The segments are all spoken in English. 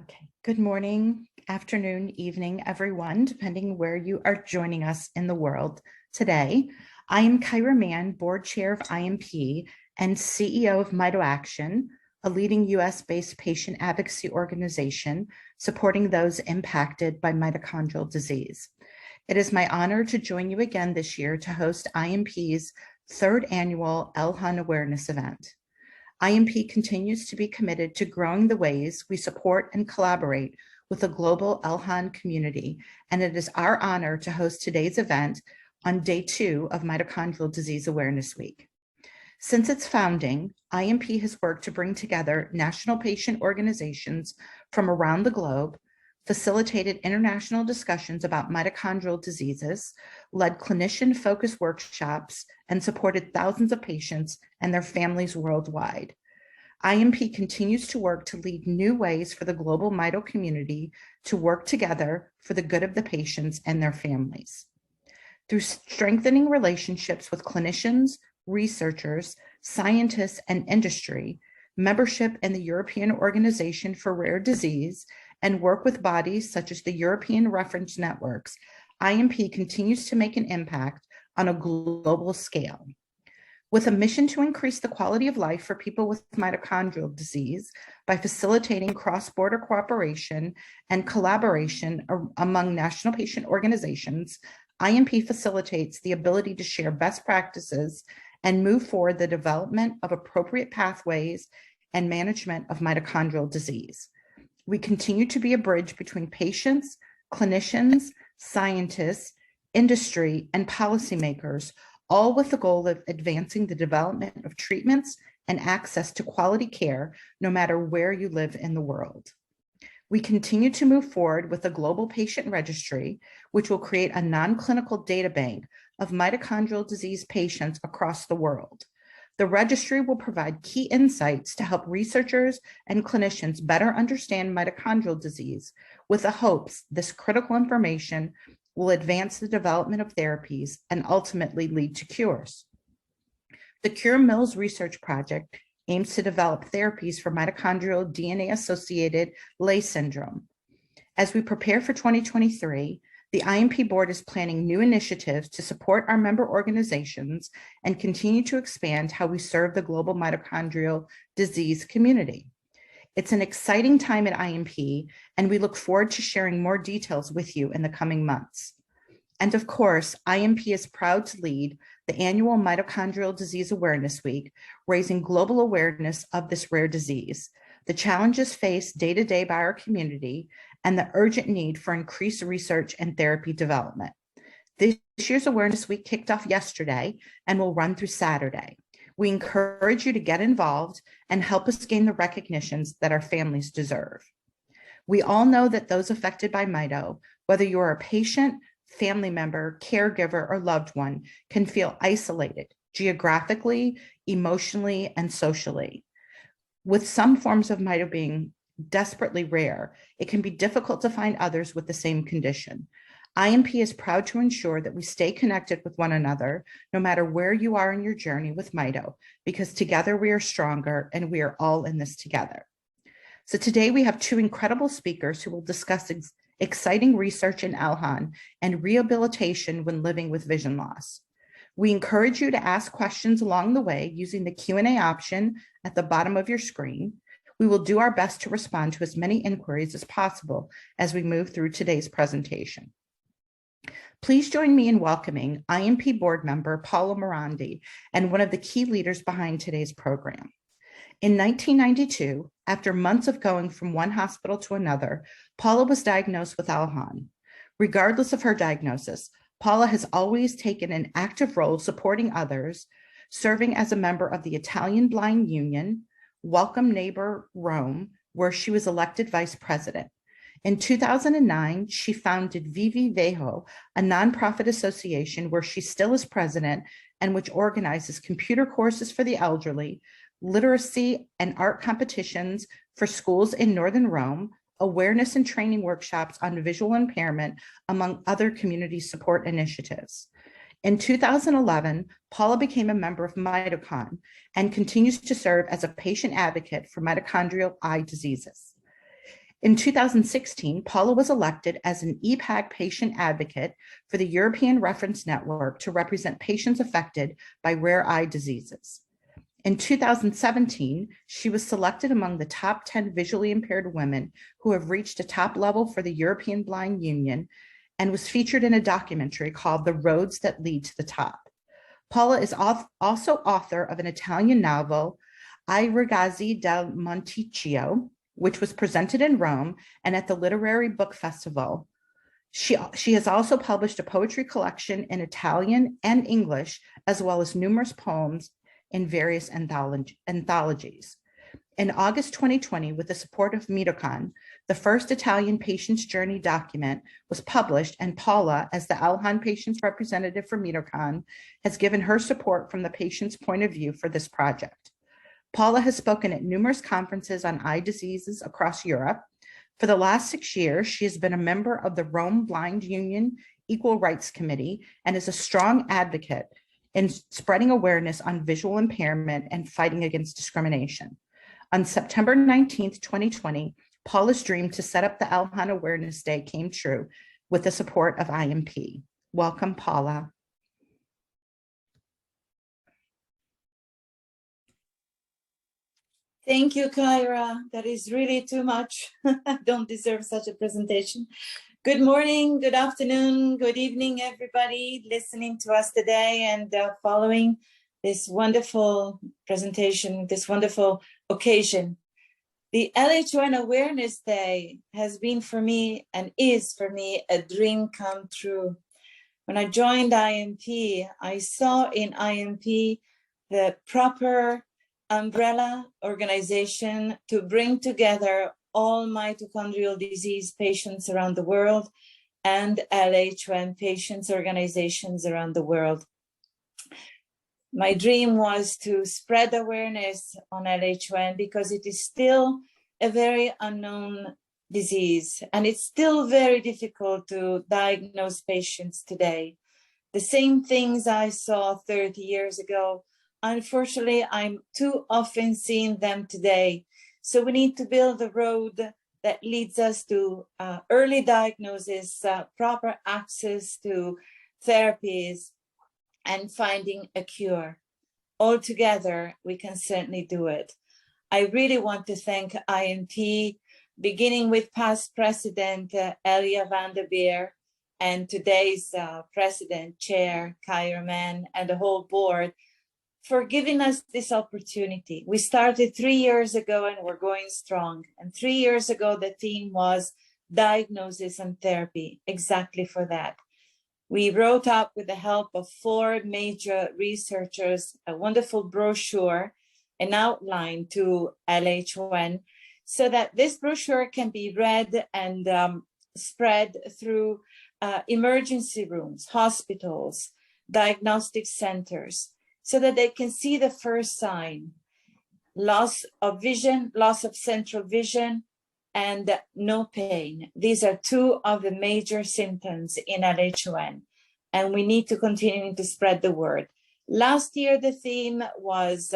Okay, good morning, afternoon, evening, everyone, depending where you are joining us in the world today. I am Kyra Mann, Board Chair of IMP and CEO of Mito Action, a leading US-based patient advocacy organization supporting those impacted by mitochondrial disease. It is my honor to join you again this year to host IMP's third annual LHON awareness event. IMP continues to be committed to growing the ways we support and collaborate with the global LHON community, and it is our honor to host today's event on day 2 of Mitochondrial Disease Awareness Week. Since its founding, IMP has worked to bring together national patient organizations from around the globe, facilitated international discussions about mitochondrial diseases, led clinician-focused workshops, and supported thousands of patients and their families worldwide. IMP continues to work to lead new ways for the global Mito community to work together for the good of the patients and their families. Through strengthening relationships with clinicians, researchers, scientists, and industry, membership in the European Organization for Rare Disease, and work with bodies such as the European Reference Networks, IMP continues to make an impact on a global scale. With a mission to increase the quality of life for people with mitochondrial disease by facilitating cross-border cooperation and collaboration among national patient organizations, IMP facilitates the ability to share best practices and move forward the development of appropriate pathways and management of mitochondrial disease. We continue to be a bridge between patients, clinicians, scientists, industry, and policymakers, all with the goal of advancing the development of treatments and access to quality care, no matter where you live in the world. We continue to move forward with a global patient registry, which will create a non-clinical data bank of mitochondrial disease patients across the world. The registry will provide key insights to help researchers and clinicians better understand mitochondrial disease, with the hopes this critical information will advance the development of therapies and ultimately lead to cures. The Cure Mills Research Project aims to develop therapies for mitochondrial DNA-associated Leigh syndrome. As we prepare for 2023, the IMP board is planning new initiatives to support our member organizations and continue to expand how we serve the global mitochondrial disease community. It's an exciting time at IMP, and we look forward to sharing more details with you in the coming months. And of course, IMP is proud to lead the annual Mitochondrial Disease Awareness Week, raising global awareness of this rare disease, the challenges faced day to day by our community, and the urgent need for increased research and therapy development. This year's Awareness Week kicked off yesterday and will run through Saturday. We encourage you to get involved and help us gain the recognitions that our families deserve. We all know that those affected by Mito, whether you're a patient, family member, caregiver, or loved one, can feel isolated geographically, emotionally, and socially. With some forms of Mito being desperately rare, it can be difficult to find others with the same condition. IMP is proud to ensure that we stay connected with one another, no matter where you are in your journey with Mito, because together we are stronger and we are all in this together. So today we have 2 incredible speakers who will discuss exciting research in LHON and rehabilitation when living with vision loss. We encourage you to ask questions along the way using the Q&A option at the bottom of your screen. We will do our best to respond to as many inquiries as possible as we move through today's presentation. Please join me in welcoming IMP board member Paula Morandi and one of the key leaders behind today's program. In 1992, after months of going from one hospital to another, Paula was diagnosed with LHON. Regardless of her diagnosis, Paula has always taken an active role supporting others, serving as a member of the Italian Blind Union, Welcome Neighbor Rome, where she was elected vice president. In 2009, she founded Vivi Vejo, a nonprofit association where she still is president and which organizes computer courses for the elderly, literacy and art competitions for schools in Northern Rome, awareness and training workshops on visual impairment, among other community support initiatives. In 2011, Paula became a member of MitoCon and continues to serve as a patient advocate for mitochondrial eye diseases. In 2016, Paula was elected as an EPAG patient advocate for the European Reference Network to represent patients affected by rare eye diseases. In 2017, she was selected among the top 10 visually impaired women who have reached a top level for the European Blind Union and was featured in a documentary called The Roads That Lead to the Top. Paula is also author of an Italian novel, I Ragazzi del Monticchio, which was presented in Rome and at the Literary Book Festival. She has also published a poetry collection in Italian and English, as well as numerous poems in various anthologies. In August 2020, with the support of Mito, the first Italian patient's journey document was published, and Paula, as the LHON patient's representative for Mito, has given her support from the patient's point of view for this project. Paula has spoken at numerous conferences on eye diseases across Europe. For the last 6 years, she has been a member of the Rome Blind Union Equal Rights Committee and is a strong advocate in spreading awareness on visual impairment and fighting against discrimination. On September 19th, 2020, Paula's dream to set up the LHON Awareness Day came true with the support of IMP. Welcome, Paula. Thank you, Kyra. That is really too much. I don't deserve such a presentation. Good morning, good afternoon, good evening, everybody listening to us today and following this wonderful presentation, this wonderful occasion. The LHON Awareness Day has been for me and is for me a dream come true. When I joined IMP, I saw in IMP the proper umbrella organization to bring together all mitochondrial disease patients around the world and LHON patients organizations around the world. My dream was to spread awareness on LHON because it is still a very unknown disease and it's still very difficult to diagnose patients today. The same things I saw 30 years ago, unfortunately, I'm too often seeing them today. So we need to build a road that leads us to early diagnosis, proper access to therapies, and finding a cure. All together, we can certainly do it. I really want to thank IMP, beginning with past president Elia van der Beer, and today's president, chair, Kyra Mann, and the whole board, for giving us this opportunity. We started 3 years ago and we're going strong. And 3 years ago, the theme was diagnosis and therapy, exactly for that. We wrote up with the help of 4 major researchers, a wonderful brochure, an outline to LHON, so that this brochure can be read and spread through emergency rooms, hospitals, diagnostic centers, so that they can see the first sign: loss of vision, loss of central vision, and no pain. These are 2 of the major symptoms in LHON, and we need to continue to spread the word. Last year, the theme was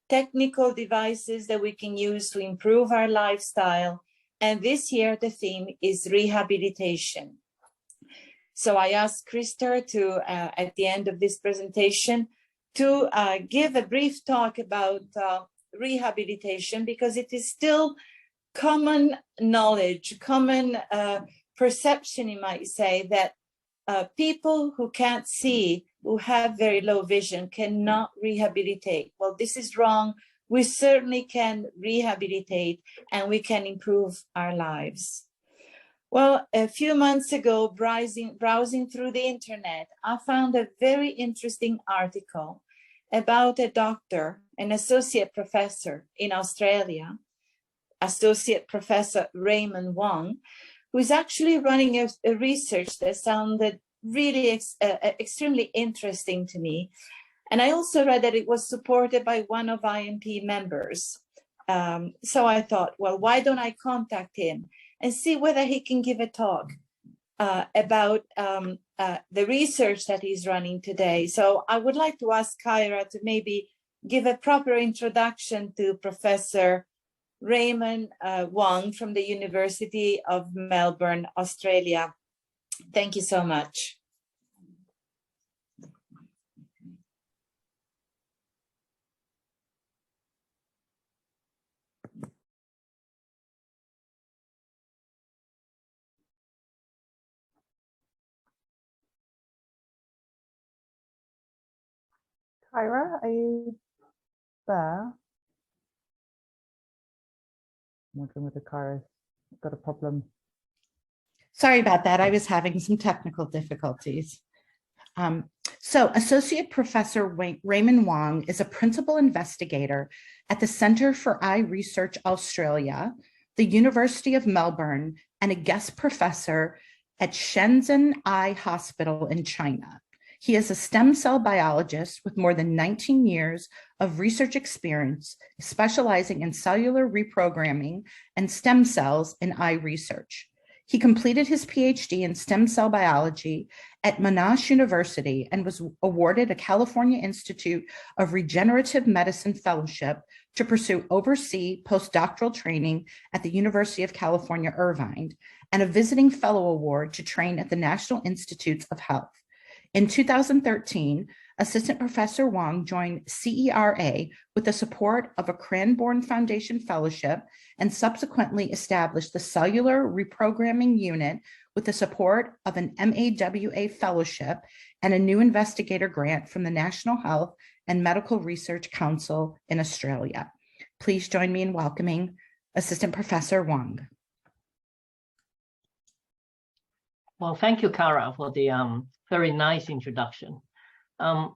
technical devices that we can use to improve our lifestyle, and this year the theme is rehabilitation. So I asked Krister to, at the end of this presentation, to give a brief talk about rehabilitation, because it is still common knowledge, common perception, you might say, that people who can't see, who have very low vision, cannot rehabilitate. Well, this is wrong. We certainly can rehabilitate and we can improve our lives. Well, a few months ago, browsing through the internet, I found a very interesting article about a doctor, an associate professor in Australia, Associate Professor Wong, who is actually running a research that sounded really extremely interesting to me. And I also read that it was supported by one of IMP members. So I thought, well, why don't I contact him and see whether he can give a talk about the research that he's running today. So I would like to ask Kyra to maybe give a proper introduction to Professor Raymond Wong from the University of Melbourne, Australia. Thank you so much. Kyra, are you there? I'm wondering whether Kyra's got a problem. Sorry about that. I was having some technical difficulties. So Associate Professor Raymond Wong is a principal investigator at the Centre for Eye Research Australia, the University of Melbourne, and a guest professor at Shenzhen Eye Hospital in China. He is a stem cell biologist with more than 19 years of research experience, specializing in cellular reprogramming and stem cells in eye research. He completed his PhD in stem cell biology at Monash University and was awarded a California Institute of Regenerative Medicine Fellowship to pursue overseas postdoctoral training at the University of California, Irvine, and a visiting fellow award to train at the National Institutes of Health. In 2013, Assistant Professor Wong joined CERA with the support of a Cranbourne Foundation Fellowship and subsequently established the Cellular Reprogramming Unit with the support of an MAWA Fellowship and a new investigator grant from the National Health and Medical Research Council in Australia. Please join me in welcoming Assistant Professor Wong. Well, thank you, Kara, for the very nice introduction. I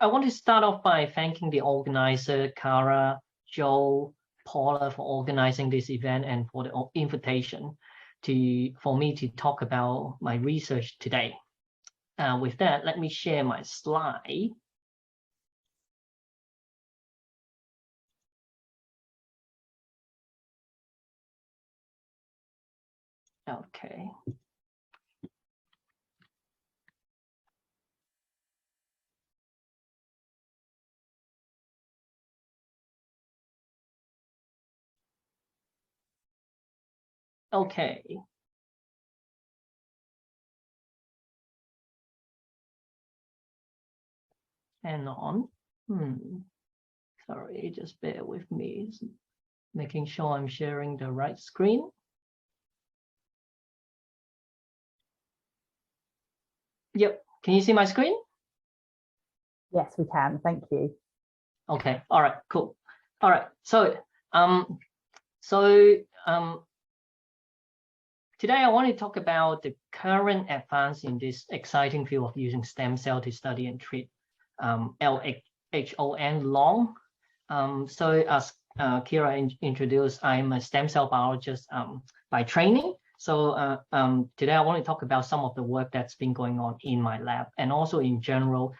want to start off by thanking the organizer, Kara, Joe, Paula, for organizing this event and for the invitation for me to talk about my research today. With that, let me share my slide. Okay. Okay. Hang on. Sorry, just bear with me. Making sure I'm sharing the right screen. Yep. Can you see my screen? Yes, we can. Thank you. Okay. All right. Cool. All right. So, today I want to talk about the current advance in this exciting field of using stem cell to study and treat LHON. So as Kira introduced, I'm a stem cell biologist by training. So today I want to talk about some of the work that's been going on in my lab and also in general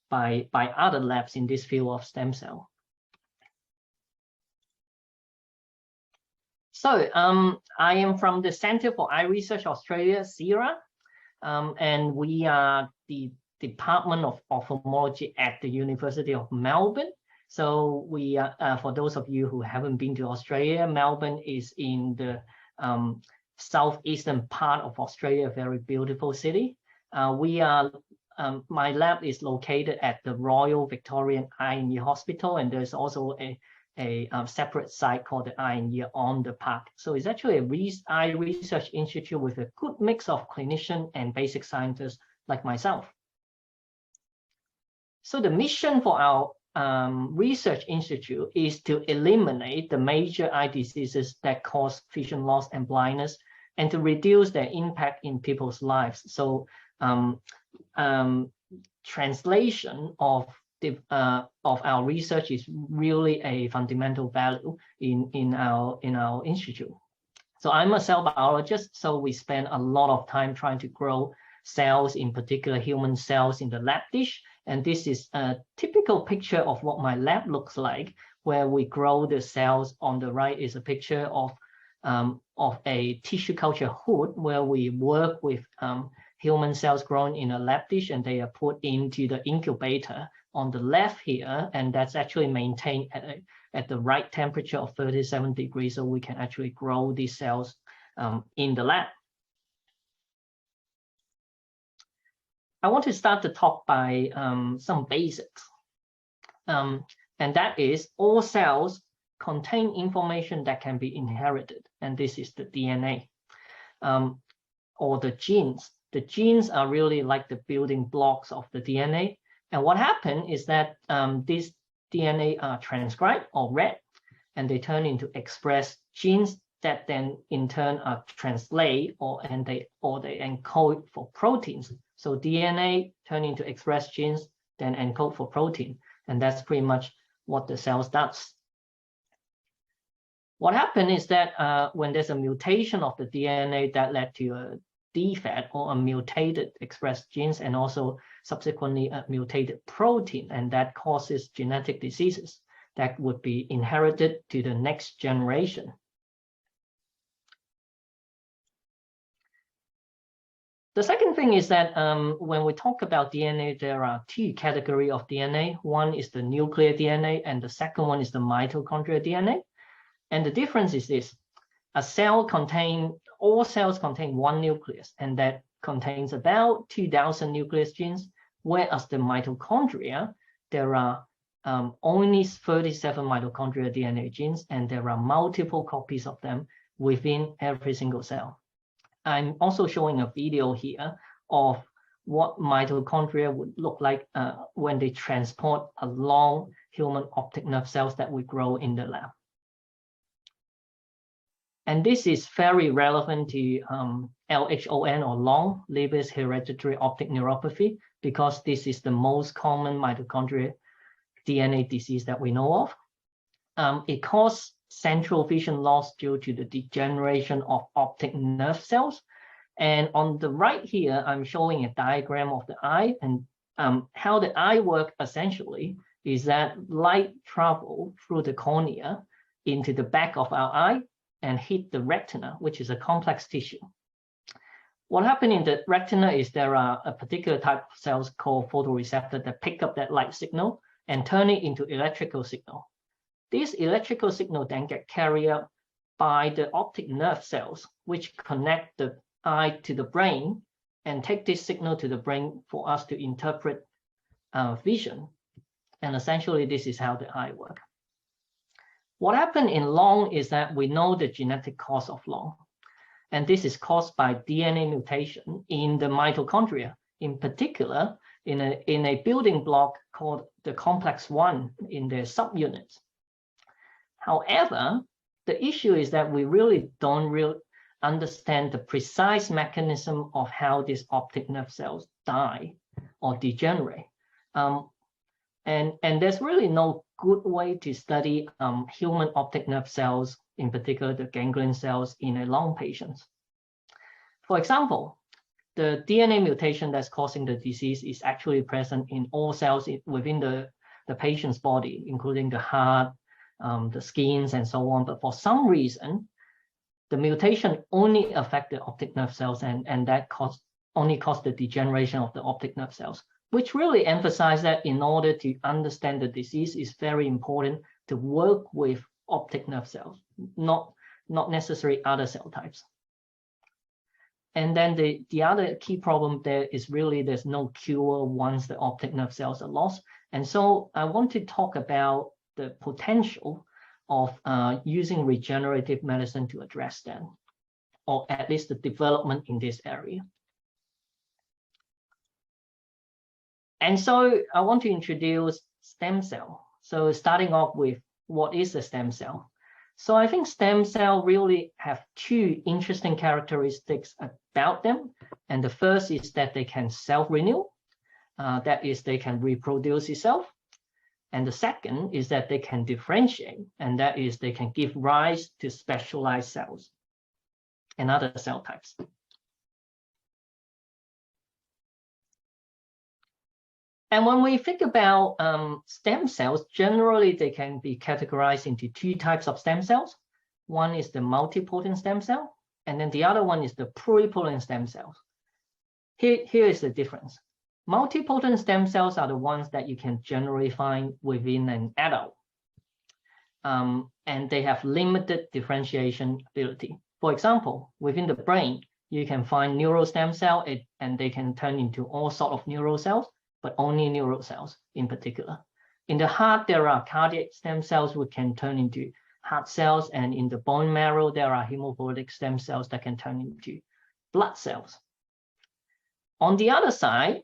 by other labs in this field of stem cell. So I am from the Centre for Eye Research Australia, CERA, and we are the Department of Ophthalmology at the University of Melbourne. So we are, for those of you who haven't been to Australia, Melbourne is in the southeastern part of Australia, a very beautiful city. My lab is located at the Royal Victorian Eye and Ear Hospital, and there's also a separate site called the Eye and Ear on the park. So it's actually a eye research institute with a good mix of clinician and basic scientists like myself. So the mission for our research institute is to eliminate the major eye diseases that cause vision loss and blindness and to reduce their impact in people's lives. So translation of our research is really a fundamental value in our institute. So I'm a cell biologist, so we spend a lot of time trying to grow cells, in particular human cells, in the lab dish. And this is a typical picture of what my lab looks like, where we grow the cells. On the right is a picture of a tissue culture hood, where we work with human cells grown in a lab dish, and they are put into the incubator on the left here, and that's actually maintained at at the right temperature of 37 degrees, so we can actually grow these cells in the lab. I want to start the talk by some basics. And that is, all cells contain information that can be inherited, and this is the DNA, or the genes. The genes are really like the building blocks of the DNA. And what happened is that these DNA are transcribed or read, and they turn into expressed genes that then in turn are translate or they encode for proteins. So DNA turn into expressed genes, then encode for protein, and that's pretty much what the cells does. What happened is that when there's a mutation of the DNA that led to a defect or a mutated expressed genes, and also subsequently a mutated protein, and that causes genetic diseases that would be inherited to the next generation. The second thing is that when we talk about DNA, there are two categories of DNA. One is the nuclear DNA, and the second one is the mitochondrial DNA. And the difference is this: all cells contain one nucleus, and that contains about 2,000 nucleus genes, whereas the mitochondria, there are only 37 mitochondrial DNA genes, and there are multiple copies of them within every single cell. I'm also showing a video here of what mitochondria would look like when they transport along human optic nerve cells that we grow in the lab. And this is very relevant to LHON or long Leber's hereditary optic neuropathy, because this is the most common mitochondrial DNA disease that we know of. It causes central vision loss due to the degeneration of optic nerve cells. And on the right here, I'm showing a diagram of the eye, and how the eye works essentially is that light travels through the cornea into the back of our eye and hit the retina, which is a complex tissue. What happens in the retina is there are a particular type of cells called photoreceptor that pick up that light signal and turn it into electrical signal. This electrical signal then get carried out by the optic nerve cells, which connect the eye to the brain and take this signal to the brain for us to interpret vision. And essentially, this is how the eye works. What happened in LHON is that we know the genetic cause of LHON, and this is caused by DNA mutation in the mitochondria, in particular in a building block called the complex 1 in their subunits. However, the issue is that we really don't understand the precise mechanism of how these optic nerve cells die or degenerate. And there's really no good way to study human optic nerve cells, in particular the ganglion cells in a LHON patient. For example, the DNA mutation that's causing the disease is actually present in all cells within the patient's body, including the heart, the skins, and so on. But for some reason, the mutation only affects the optic nerve cells, and that only caused the degeneration of the optic nerve cells, which really emphasizes that in order to understand the disease, it's very important to work with optic nerve cells, not necessarily other cell types. And then the other key problem there is really there's no cure once the optic nerve cells are lost. And so I want to talk about the potential of using regenerative medicine to address that, or at least the development in this area. And so I want to introduce stem cell. So starting off with what is a stem cell? So I think stem cell really have two interesting characteristics about them. And the first is that they can self-renew. That is, they can reproduce itself. And the second is that they can differentiate. And that is, they can give rise to specialized cells and other cell types. And when we think about stem cells, generally they can be categorized into two types of stem cells. One is the multipotent stem cell, and then the other one is the pluripotent stem cells. Here is the difference. Multipotent stem cells are the ones that you can generally find within an adult. and they have limited differentiation ability. For example, within the brain, you can find neural stem cell, and they can turn into all sorts of neural cells, but only neural cells in particular. In the heart, there are cardiac stem cells which can turn into heart cells, and in the bone marrow, there are hemopoietic stem cells that can turn into blood cells. On the other side,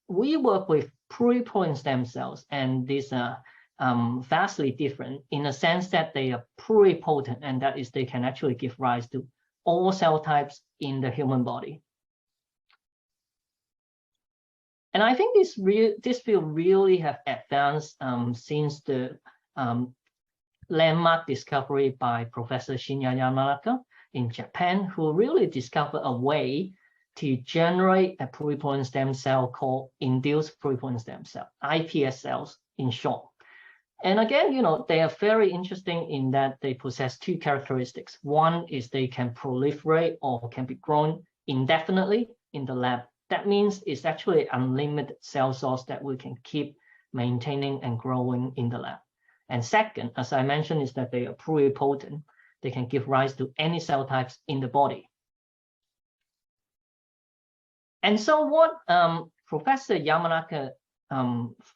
we work with pluripotent stem cells, and these are vastly different in the sense that they are pluripotent, and that is they can actually give rise to all cell types in the human body. And I think this field really have advanced since the landmark discovery by Professor Shinya Yamanaka in Japan, who really discovered a way to generate a pluripotent stem cell called induced pluripotent stem cell, iPS cells in short. And again, they are very interesting in that they possess two characteristics. One is they can proliferate or can be grown indefinitely in the lab. That means it's actually unlimited cell source that we can keep maintaining and growing in the lab. And second, as I mentioned, is that they are pluripotent. They can give rise to any cell types in the body. And so what Professor Yamanaka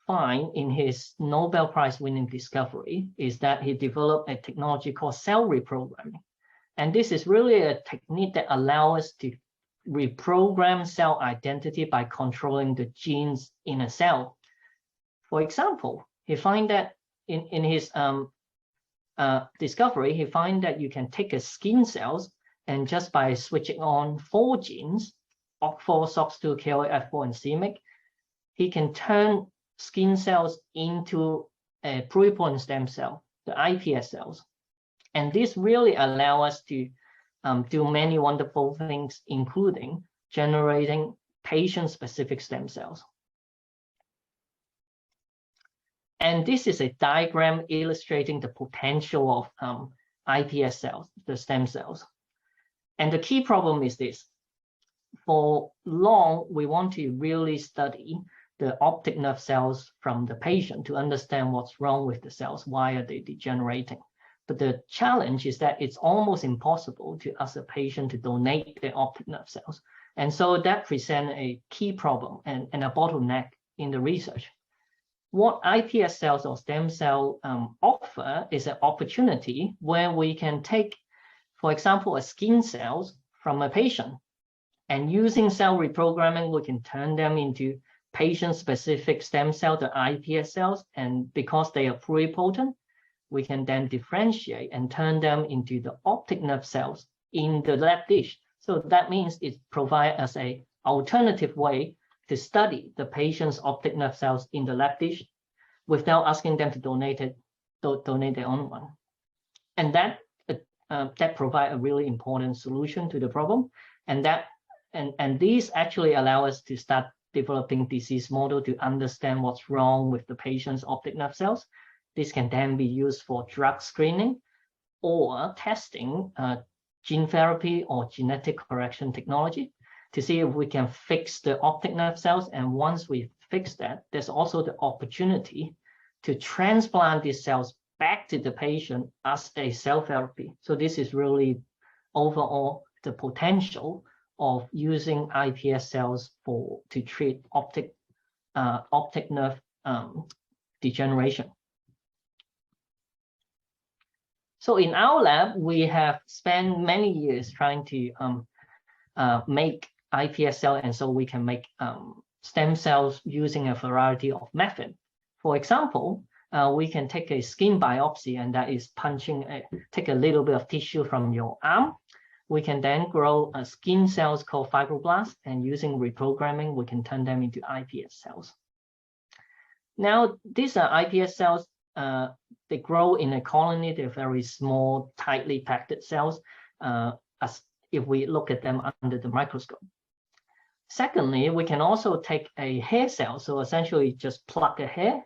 find in his Nobel Prize winning discovery is that he developed a technology called cell reprogramming. And this is really a technique that allows us to reprogram cell identity by controlling the genes in a cell. For example, he find that in his discovery, he find that you can take a skin cells, and just by switching on 4 genes, OCT4, SOX2, KLF4, and c-MYC, he can turn skin cells into a pluripotent stem cell, the iPS cells. And this really allows us to do many wonderful things, including generating patient-specific stem cells. And this is a diagram illustrating the potential of iPS cells, the stem cells. And the key problem is this. For long, we want to really study the optic nerve cells from the patient to understand what's wrong with the cells, why are they degenerating. But the challenge is that it's almost impossible to ask a patient to donate their optic nerve cells. And so that presents a key problem and a bottleneck in the research. What iPS cells or stem cell offer is an opportunity where we can take, for example, a skin cells from a patient, and using cell reprogramming, we can turn them into patient-specific stem cell, the iPS cells, and because they are pluripotent, we can then differentiate and turn them into the optic nerve cells in the lab dish. So that means it provides us an alternative way to study the patient's optic nerve cells in the lab dish without asking them to donate their own one. And that provides a really important solution to the problem. And these actually allow us to start developing disease model to understand what's wrong with the patient's optic nerve cells. This can then be used for drug screening or testing gene therapy or genetic correction technology to see if we can fix the optic nerve cells. And once we fix that, there's also the opportunity to transplant these cells back to the patient as a cell therapy. So this is really overall the potential of using iPS cells to treat optic nerve degeneration. So in our lab, we have spent many years trying to make iPS cell, and so we can make stem cells using a variety of methods. For example, we can take a skin biopsy, and that is take a little bit of tissue from your arm. We can then grow skin cells called fibroblasts, and using reprogramming, we can turn them into iPS cells. Now, these are iPS cells. They grow in a colony. They're very small, tightly packed cells, as if we look at them under the microscope. Secondly, we can also take a hair cell. So essentially just pluck a hair,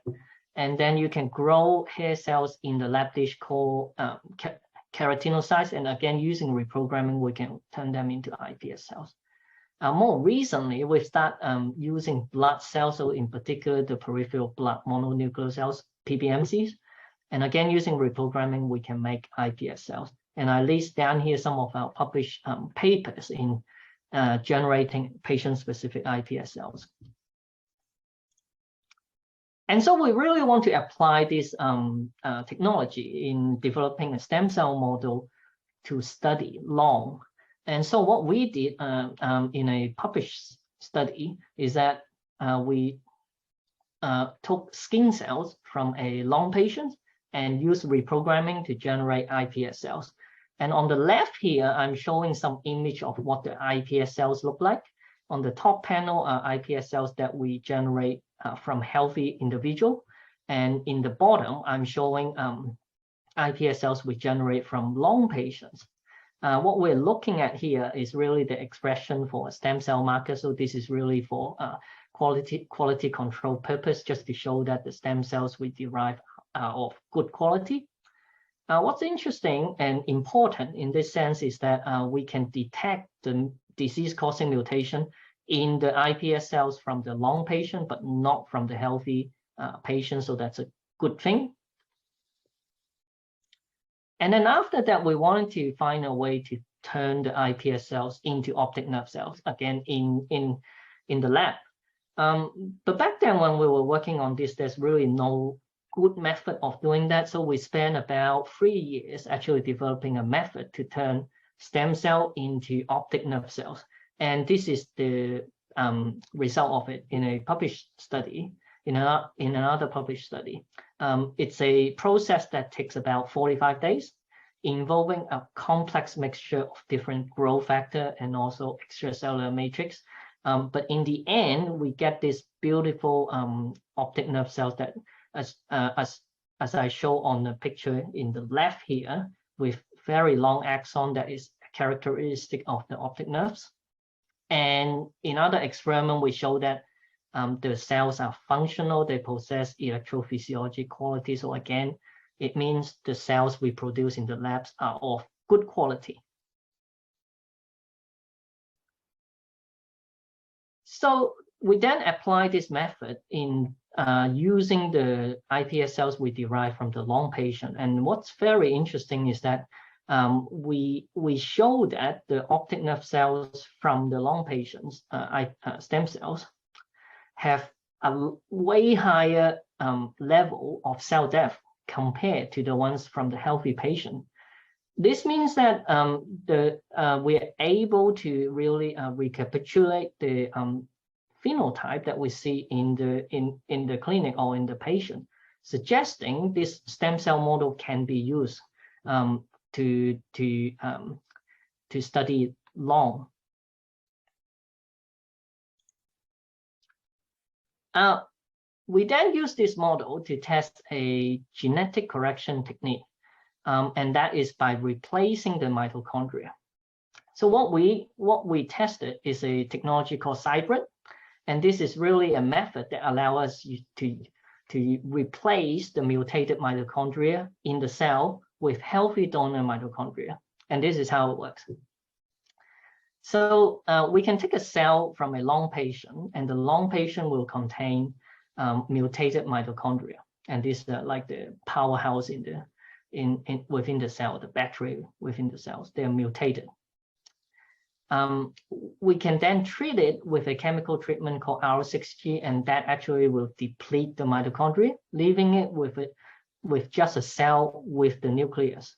and then you can grow hair cells in the lab dish called keratinocytes. And again, using reprogramming, we can turn them into iPS cells. More recently, we've started using blood cells, so in particular, the peripheral blood mononuclear cells, PBMCs, And again, using reprogramming, we can make iPS cells. And I list down here some of our published papers in generating patient-specific iPS cells. And so we really want to apply this technology in developing a stem cell model to study LHON. And so what we did in a published study is that we took skin cells from a LHON patient and used reprogramming to generate iPS cells. And on the left here, I'm showing some image of what the iPS cells look like. On the top panel are iPS cells that we generate from healthy individual. And in the bottom, I'm showing iPS cells we generate from LHON patients. What we're looking at here is really the expression for a stem cell marker. So this is really for quality control purpose, just to show that the stem cells we derive are of good quality. What's interesting and important in this sense is that we can detect the disease-causing mutation in the iPS cells from the LHON patient, but not from the healthy patient. So that's a good thing. And then after that, we wanted to find a way to turn the iPS cells into optic nerve cells, again, in the lab. But back then when we were working on this, there's really no good method of doing that. So we spent about 3 years actually developing a method to turn stem cell into optic nerve cells. And this is the result of it in a published study, in another published study. It's a process that takes about 45 days, involving a complex mixture of different growth factor and also extracellular matrix. But in the end, we get this beautiful optic nerve cells that, as I show on the picture in the left here, with very long axon that is characteristic of the optic nerves. And in other experiment, we show that the cells are functional, they possess electrophysiologic quality. So again, it means the cells we produce in the labs are of good quality. So we then apply this method in using the iPS cells we derive from the LHON patient. And what's very interesting is that we show that the optic nerve cells from the LHON patients, stem cells, have a way higher level of cell death compared to the ones from the healthy patient. This means that we are able to really recapitulate the phenotype that we see in the clinic or in the patient, suggesting this stem cell model can be used to study LHON. We then use this model to test a genetic correction technique, and that is by replacing the mitochondria. So what we tested is a technology called hybrid, and this is really a method that allows us to replace the mutated mitochondria in the cell with healthy donor mitochondria, and this is how it works. So we can take a cell from a LHON patient, and the LHON patient will contain mutated mitochondria, and this is like the powerhouse within the cell, the battery within the cells. They're mutated. We can then treat it with a chemical treatment called R6G, and that actually will deplete the mitochondria, leaving it with just a cell with the nucleus.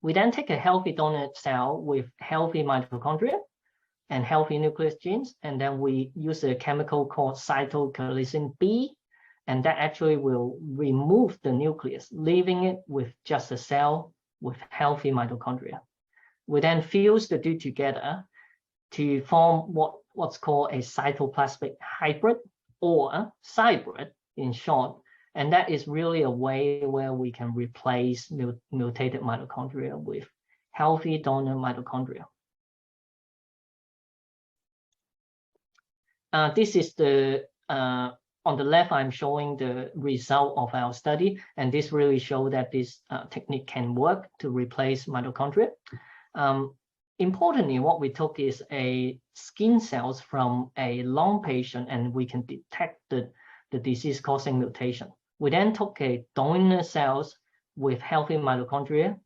We then take a healthy donor cell with healthy mitochondria and healthy nucleus genes, and then we use a chemical called cytochalasin B, and that actually will remove the nucleus, leaving it with just a cell with healthy mitochondria. We then fuse the two together to form what's called a cytoplasmic hybrid, or hybrid in short, and that is really a way where we can replace mutated mitochondria with healthy donor mitochondria. This is on the left, I'm showing the result of our study, and this really shows that this technique can work to replace mitochondria. Importantly, what we took is a skin cells from a LHON patient, and we can detect the disease-causing mutation. We then took a donor cells with healthy mitochondria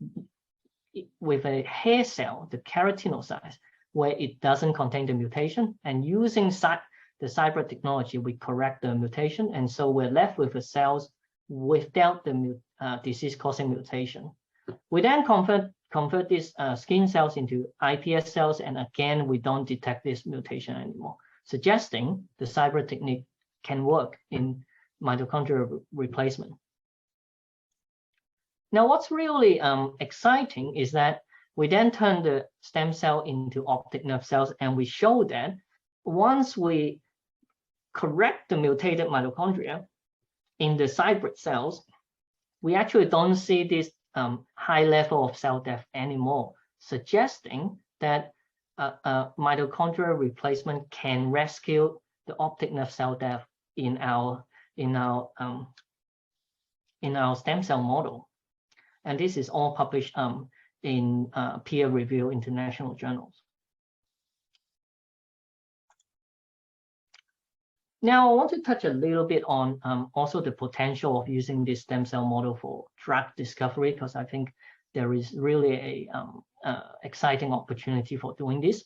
with a hair cell, the keratinocytes, where it doesn't contain the mutation, and using the cyber technology, we correct the mutation, and so we're left with the cells without the disease-causing mutation. We then convert these skin cells into iPS cells, and again, we don't detect this mutation anymore, suggesting the cyber technique can work in mitochondrial replacement. Now, what's really exciting is that we then turn the stem cell into optic nerve cells, and we show that once we correct the mutated mitochondria in the hybrid cells, we actually don't see this high level of cell death anymore, suggesting that mitochondrial replacement can rescue the optic nerve cell death in our stem cell model. And this is all published in peer-reviewed international journals. Now, I want to touch a little bit on also the potential of using this stem cell model for drug discovery, because I think there is really a exciting opportunity for doing this.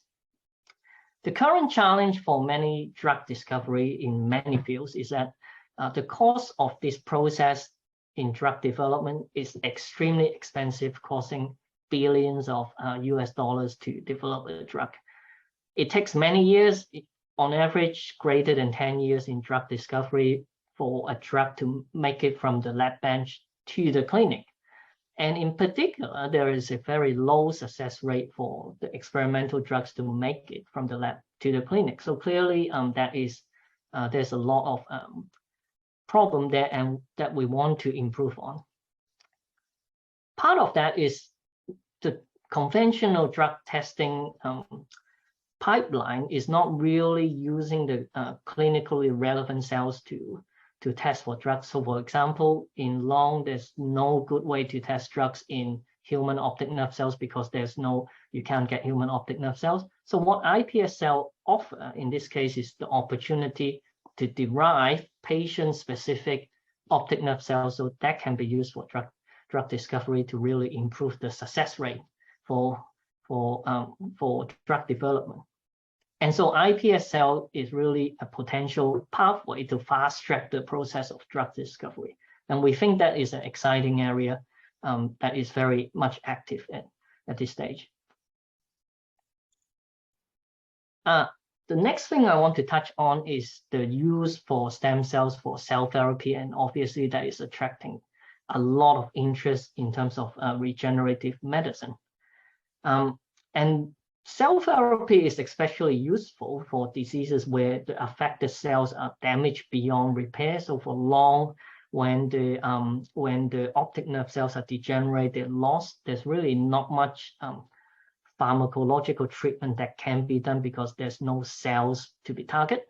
The current challenge for many drug discovery in many fields is that the cost of this process in drug development is extremely expensive, costing billions of US dollars to develop a drug. It takes many years, on average greater than 10 years in drug discovery for a drug to make it from the lab bench to the clinic. And in particular, there is a very low success rate for the experimental drugs to make it from the lab to the clinic. So clearly there's a lot of problem there and that we want to improve on. Part of that is the conventional drug testing pipeline is not really using the clinically relevant cells to test for drugs. So for example, in lung, there's no good way to test drugs in human optic nerve cells because you can't get human optic nerve cells. So what iPS cell offer in this case is the opportunity to derive patient-specific optic nerve cells, so that can be used for drug discovery to really improve the success rate for drug development. And so iPS cell is really a potential pathway to fast-track the process of drug discovery. And we think that is an exciting area that is very much active at this stage. The next thing I want to touch on is the use for stem cells for cell therapy, and obviously that is attracting a lot of interest in terms of regenerative medicine. And cell therapy is especially useful for diseases where the affected cells are damaged beyond repair. So for lung, when the optic nerve cells are degenerated, lost, there's really not much pharmacological treatment that can be done because there's no cells to be targeted.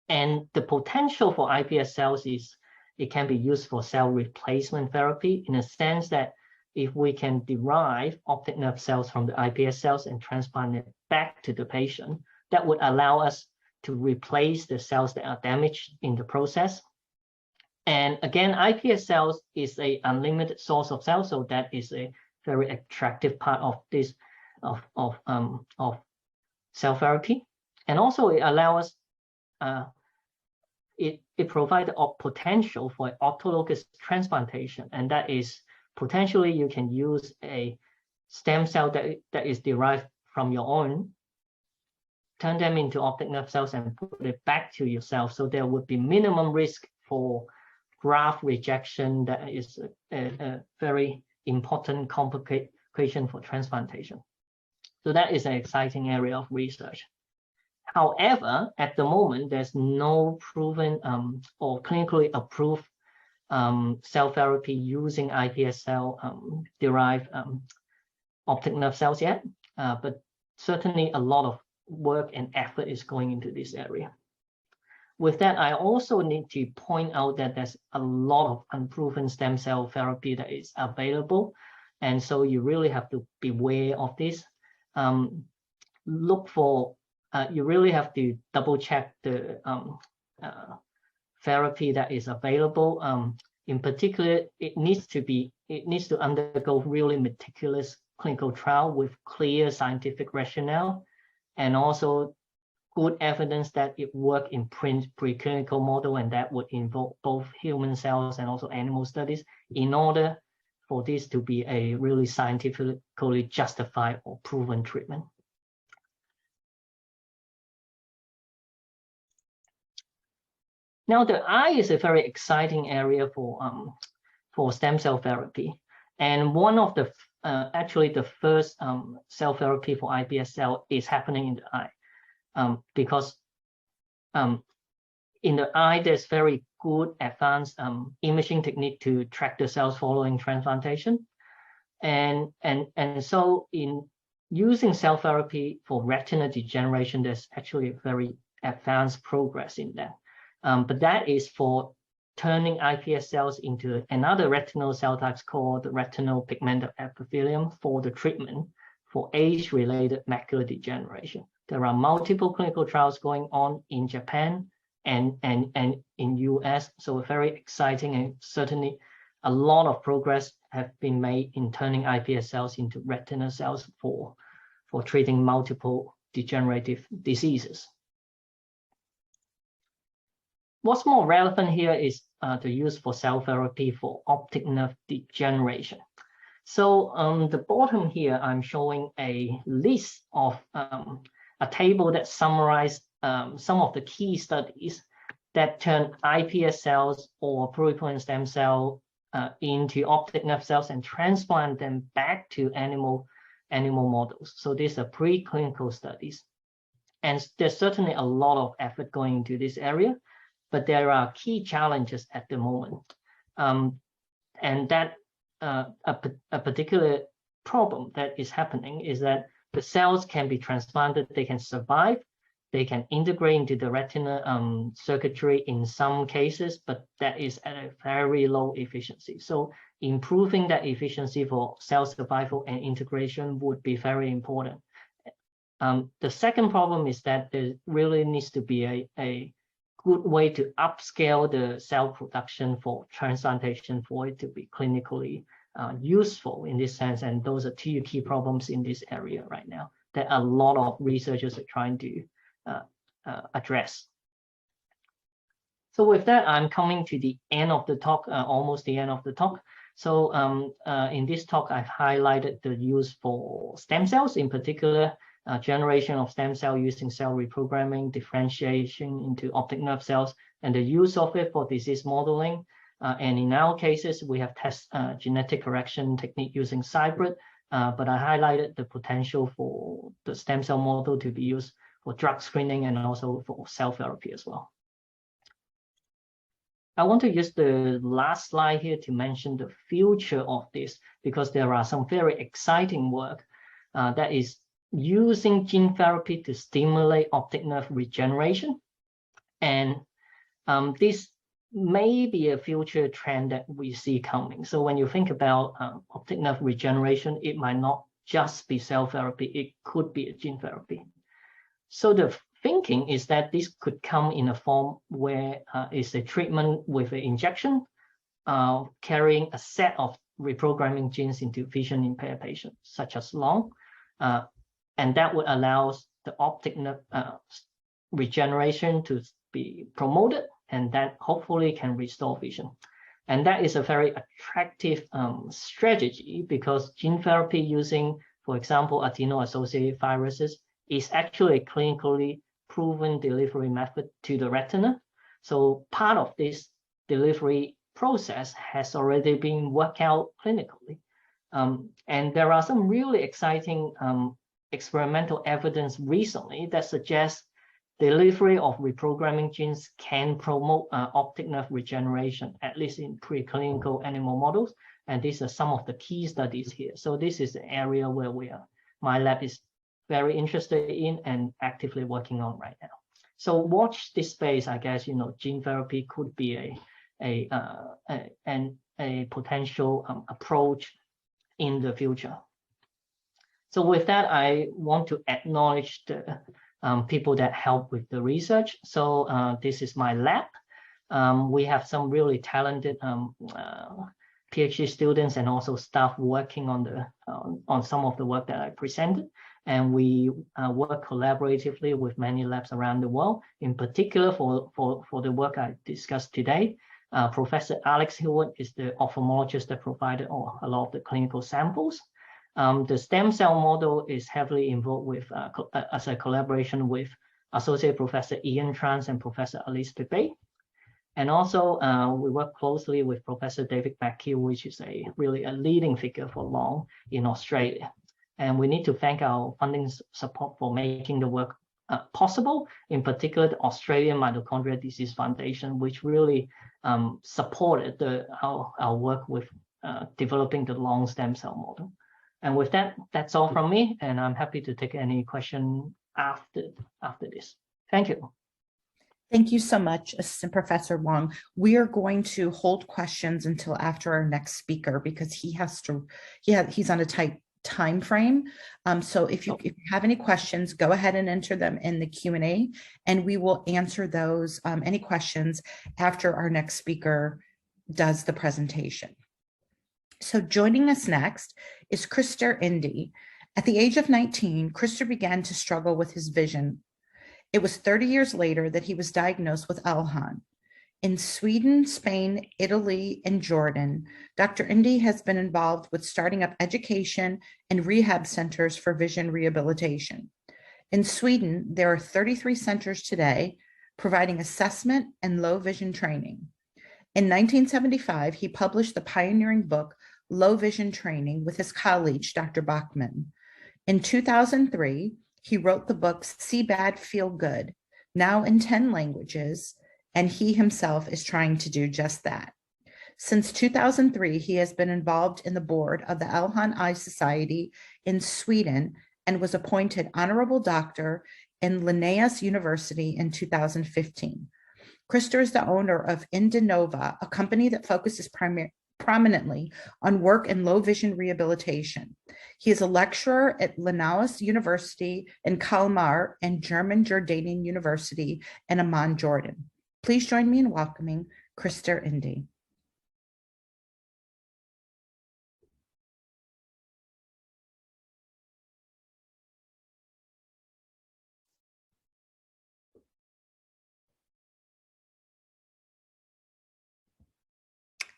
And the potential for iPS cells is it can be used for cell replacement therapy in a sense that if we can derive optic nerve cells from the iPS cells and transplant it back to the patient, that would allow us to replace the cells that are damaged in the process. And again, iPS cells is an unlimited source of cells, so that is a very attractive part of this of cell therapy. And also it allows us, it provides a potential for autologous transplantation, and that is potentially you can use a stem cell that is derived from your own, turn them into optic nerve cells and put it back to yourself. So there would be minimum risk for graft rejection. That is a very important complication for transplantation. So that is an exciting area of research. However, at the moment, there's no proven or clinically approved cell therapy using iPS cell derived optic nerve cells yet, but certainly a lot of work and effort is going into this area. With that, I also need to point out that there's a lot of unproven stem cell therapy that is available, and so you really have to beware of this. Look for you really have to double check the therapy that is available. In particular, it needs to undergo really meticulous clinical trial with clear scientific rationale, and also good evidence that it works in preclinical model, and that would involve both human cells and also animal studies in order for this to be a really scientifically justified or proven treatment. Now, the eye is a very exciting area for stem cell therapy, and one of the actually the first cell therapy for iPS cell is happening in the eye, because in the eye there's very good advanced imaging technique to track the cells following transplantation, and so in using cell therapy for retinal degeneration, there's actually a very advanced progress in that. But that is for turning iPS cells into another retinal cell types called the retinal pigment epithelium for the treatment for age-related macular degeneration. There are multiple clinical trials going on in Japan and in US, so very exciting, and certainly a lot of progress have been made in turning iPS cells into retinal cells for treating multiple degenerative diseases. What's more relevant here is the use for cell therapy for optic nerve degeneration. So on the bottom here, I'm showing a list of a table that summarizes some of the key studies that turn iPS cells or pluripotent stem cell into optic nerve cells and transplant them back to animal models. So these are preclinical studies. And there's certainly a lot of effort going into this area, but there are key challenges at the moment. And that a particular problem that is happening is that the cells can be transplanted, they can survive, they can integrate into the retina circuitry in some cases, but that is at a very low efficiency. So improving that efficiency for cell survival and integration would be very important. The second problem is that there really needs to be a good way to upscale the cell production for transplantation for it to be clinically useful in this sense. And those are two key problems in this area right now that a lot of researchers are trying to address. So with that, I'm coming to the end of the talk, almost the end of the talk. So in this talk, I've highlighted the use for stem cells, in particular, generation of stem cell using cell reprogramming, differentiation into optic nerve cells, and the use of it for disease modeling. And in our cases, we have tested genetic correction technique using hybrid, but I highlighted the potential for the stem cell model to be used for drug screening and also for cell therapy as well. I want to use the last slide here to mention the future of this, because there are some very exciting work that is using gene therapy to stimulate optic nerve regeneration. And this may be a future trend that we see coming. So when you think about optic nerve regeneration, it might not just be cell therapy, it could be a gene therapy. So the thinking is that this could come in a form where it's a treatment with an injection carrying a set of reprogramming genes into vision impaired patients, such as LHON. And that would allow the optic nerve regeneration to be promoted, and that hopefully can restore vision. And that is a very attractive strategy, because gene therapy using, for example, adeno-associated viruses is actually a clinically proven delivery method to the retina. So part of this delivery process has already been worked out clinically. And there are some really exciting experimental evidence recently that suggests delivery of reprogramming genes can promote optic nerve regeneration, at least in preclinical animal models. And these are some of the key studies here. So this is the area where my lab is very interested in and actively working on right now. So watch this space. I guess, gene therapy could be a potential approach in the future. So with that, I want to acknowledge the people that help with the research. So this is my lab. We have some really talented PhD students and also staff working on some of the work that I presented. And we work collaboratively with many labs around the world. In particular, for the work I discussed today, Professor Alex Hewitt is the ophthalmologist that provided a lot of the clinical samples. The stem cell model is heavily involved with as a collaboration with Associate Professor Ian Trans and Professor Alice Pepe. And also we work closely with Professor David McKee, which is really a leading figure for LHON in Australia. And we need to thank our funding support for making the work possible, in particular the Australian Mitochondrial Disease Foundation, which really supported our work with developing the LHON stem cell model. And with that, that's all from me, and I'm happy to take any question after this. Thank you. Thank you so much, Assistant Professor Wong. We are going to hold questions until after our next speaker because he's on a tight time frame. So if you have any questions, go ahead and enter them in the Q&A, and we will answer those, any questions, after our next speaker does the presentation. So joining us next is Krister Inde. At the age of 19, Krister began to struggle with his vision. It was 30 years later that he was diagnosed with LHON. In Sweden, Spain, Italy, and Jordan, Dr. Inde has been involved with starting up education and rehab centers for vision rehabilitation. In Sweden, there are 33 centers today providing assessment and low vision training. In 1975, he published the pioneering book, Low Vision Training, with his colleague, Dr. Bachman. In 2003, he wrote the books See Bad, Feel Good, now in 10 languages, and he himself is trying to do just that. Since 2003, he has been involved in the board of the LHON Eye Society in Sweden and was appointed Honorable Doctor in Linnaeus University in 2015. Krister is the owner of Indinova, a company that focuses prominently on work in low vision rehabilitation. He is a lecturer at Linnaeus University in Kalmar and German Jordanian University in Amman, Jordan. Please join me in welcoming Krister Inde.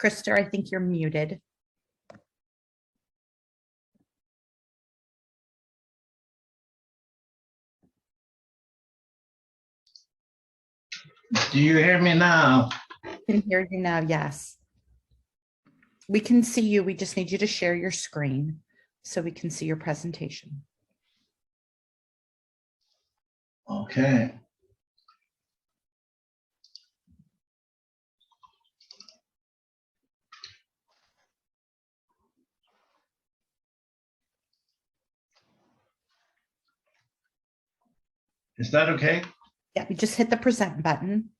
Krister, I think you're muted. Do you hear me now? I can hear you now, yes. We can see you. We just need you to share your screen so we can see your presentation. Okay. Is that okay? Yeah, you just hit the present button.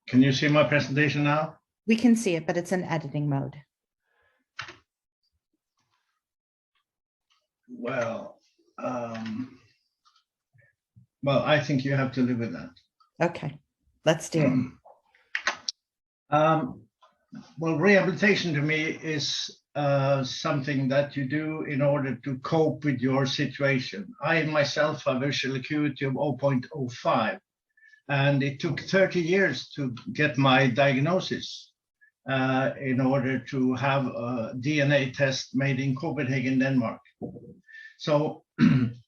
Can you see my presentation now? We can see it, but it's in editing mode. Well, I think you have to live with that. Okay, let's do it. Well, rehabilitation to me is something that you do in order to cope with your situation. I myself have visual acuity of 0.05, and it took 30 years to get my diagnosis in order to have a DNA test made in Copenhagen, Denmark. So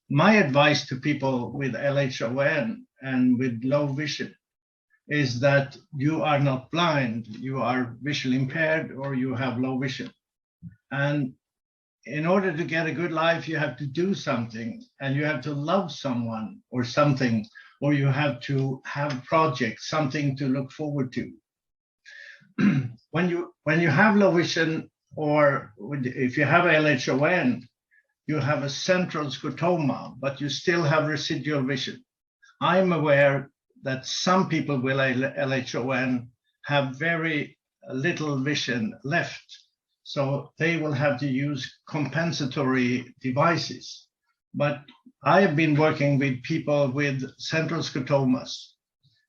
my advice to people with LHON and with low vision is that you are not blind, you are visually impaired, or you have low vision. And in order to get a good life, you have to do something, and you have to love someone or something, or you have to have projects, something to look forward to. When you have low vision, or if you have LHON, you have a central scotoma, but you still have residual vision. I'm aware that some people with LHON have very little vision left. So they will have to use compensatory devices. But I have been working with people with central scotomas,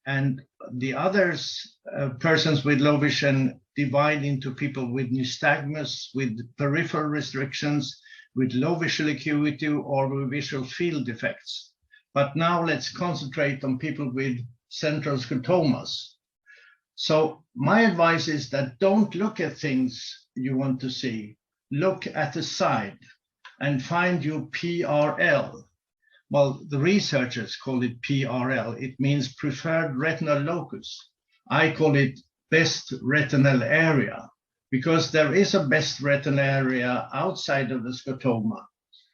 and the others, persons with low vision, divide into people with nystagmus, with peripheral restrictions, with low visual acuity, or with visual field defects. But now let's concentrate on people with central scotomas. So my advice is that don't look at things you want to see. Look at the side and find your PRL. Well, the researchers call it PRL. It means preferred retinal locus. I call it best retinal area, because there is a best retinal area outside of the scotoma.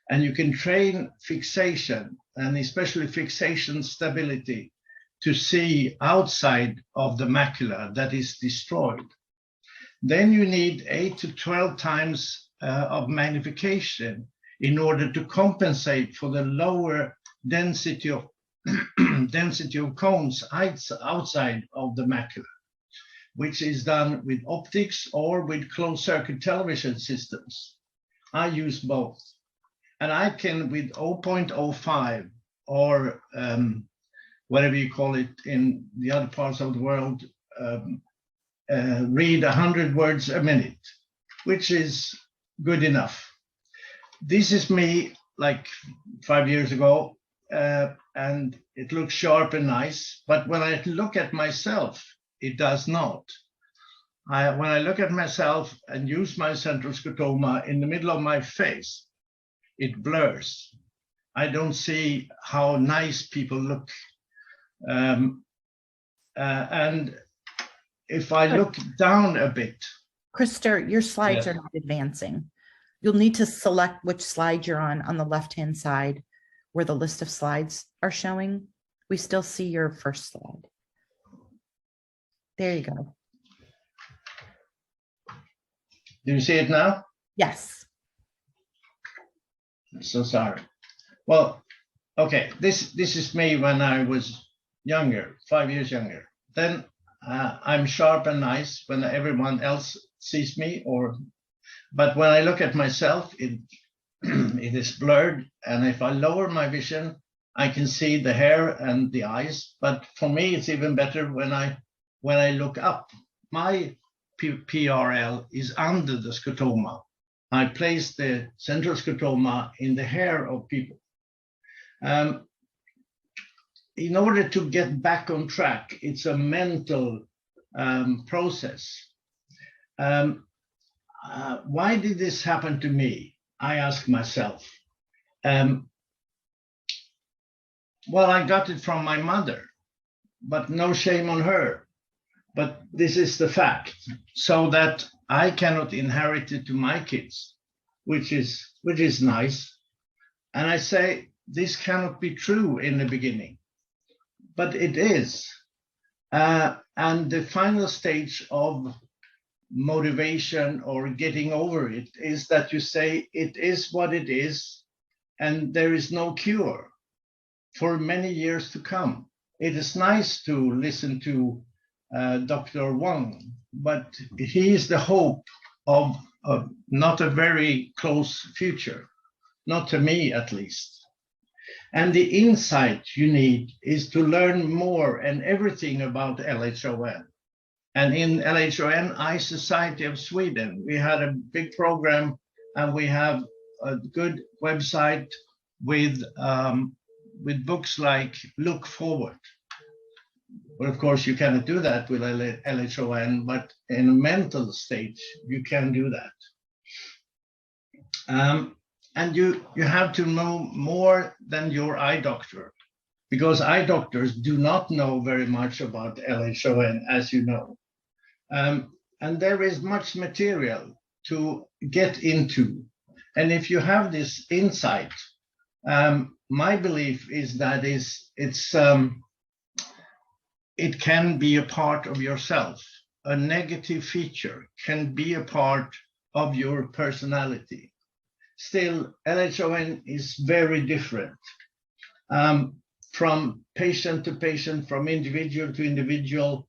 And you can train fixation, and especially fixation stability, to see outside of the macula that is destroyed. Then you need 8 to 12 times of magnification in order to compensate for the lower density of cones outside of the macula, which is done with optics or with closed circuit television systems. I use both. And I can, with 0.05 or whatever you call it in the other parts of the world, read 100 words a minute, which is good enough. This is me like 5 years ago, and it looks sharp and nice, but when I look at myself, it does not. When I look at myself and use my central scotoma in the middle of my face, it blurs. I don't see how nice people look. And if I look down a bit. Krister, your slides Yes. are not advancing. You'll need to select which slide you're on the left-hand side where the list of slides are showing. We still see your first slide. There you go. Do you see it now? Yes. So sorry. Well, okay, this is me when I was younger, 5 years younger. Then I'm sharp and nice when everyone else sees me, but when I look at myself, it is blurred. And if I lower my vision, I can see the hair and the eyes. But for me, it's even better when I look up. My PRL is under the scotoma. I place the central scotoma in the hair of people. In order to get back on track, it's a mental process. Why did this happen to me? I ask myself. Well, I got it from my mother, but no shame on her. But this is the fact, so that I cannot inherit it to my kids, which is nice. And I say, this cannot be true in the beginning, but it is. And the final stage of motivation or getting over it is that you say, it is what it is, and there is no cure for many years to come. It is nice to listen to Dr. Wong, but he is the hope of not a very close future, not to me at least. And the insight you need is to learn more and everything about LHON. And in LHON, Eye Society of Sweden, we had a big program, and we have a good website with books like Look Forward. Well, of course, you cannot do that with LHON, but in a mental stage, you can do that. And you have to know more than your eye doctor, because eye doctors do not know very much about LHON, as you know. And there is much material to get into. And if you have this insight, my belief is that it can be a part of yourself. A negative feature can be a part of your personality. Still, LHON is very different from patient to patient, from individual to individual,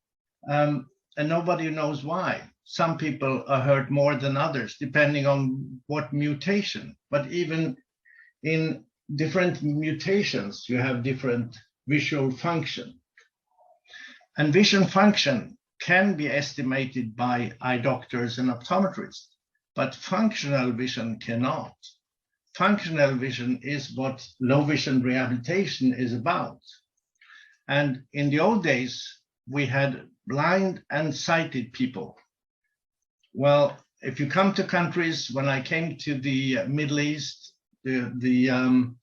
and nobody knows why. some people are hurt more than others, depending on what mutation. But even in different mutations, you have different visual function. And vision function can be estimated by eye doctors and optometrists, but functional vision cannot. Functional vision is what low vision rehabilitation is about. And in the old days, we had blind and sighted people. Well, if you come to countries, when I came to the Middle East, the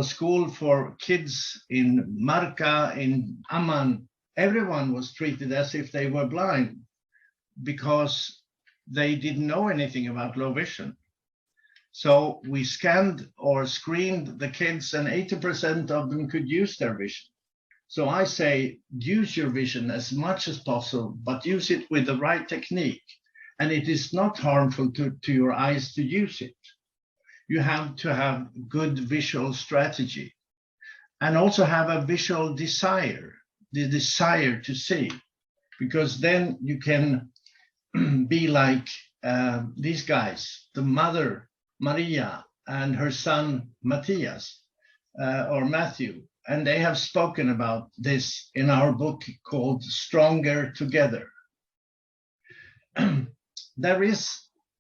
school for kids in Marka, in Amman, everyone was treated as if they were blind because they didn't know anything about low vision. So we scanned or screened the kids, and 80% of them could use their vision. So I say, use your vision as much as possible, but use it with the right technique. And it is not harmful to your eyes to use it. You have to have good visual strategy and also have a visual desire, the desire to see, because then you can be like these guys, the mother, Maria, and her son, Matthias, or Matthew. And they have spoken about this in our book called Stronger Together. There is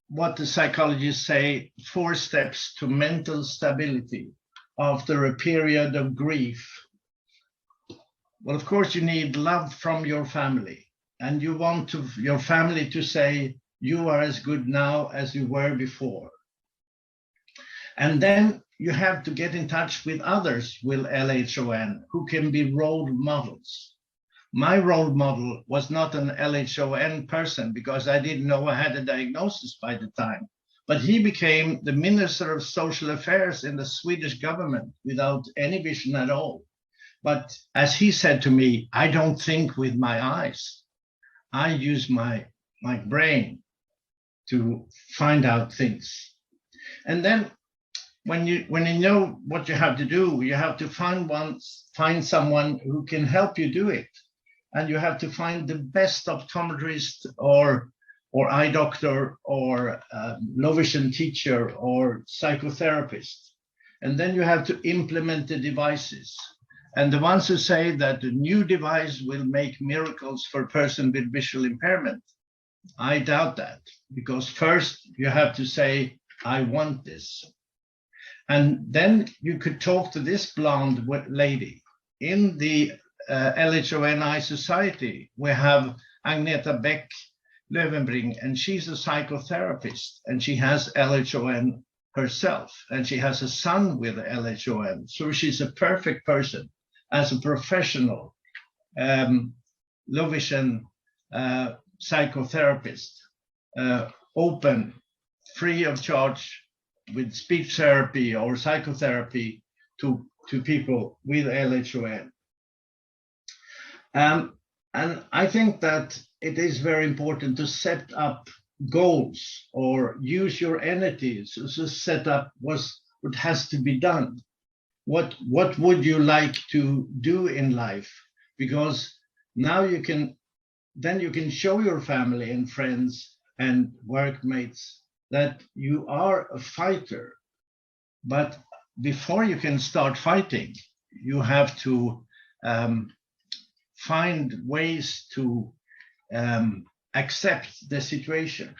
what the psychologists say, 4 steps to mental stability after a period of grief. Well, of course, you need love from your family, and you want your family to say, you are as good now as you were before. And then you have to get in touch with others with LHON who can be role models. My role model was not an LHON person because I didn't know I had a diagnosis by the time, but he became the Minister of Social Affairs in the Swedish government without any vision at all. But as he said to me, I don't think with my eyes. I use my brain to find out things. And then when you know what you have to do, you have to find someone who can help you do it. And you have to find the best optometrist or eye doctor or low vision teacher or psychotherapist. And then you have to implement the devices. And the ones who say that the new device will make miracles for a person with visual impairment, I doubt that, because first you have to say, I want this. And then you could talk to this blonde lady. In the LHON Eye Society, we have Agneta Beck Löwenbring, and she's a psychotherapist, and she has LHON herself, and she has a son with LHON. So she's a perfect person as a professional low vision psychotherapist, open, free of charge, with speech therapy or psychotherapy to people with LHON. And I think that it is very important to set up goals or use your energy to set up what has to be done. What would you like to do in life? Because now you can show your family and friends and workmates that you are a fighter. But before you can start fighting, you have to find ways to accept the situation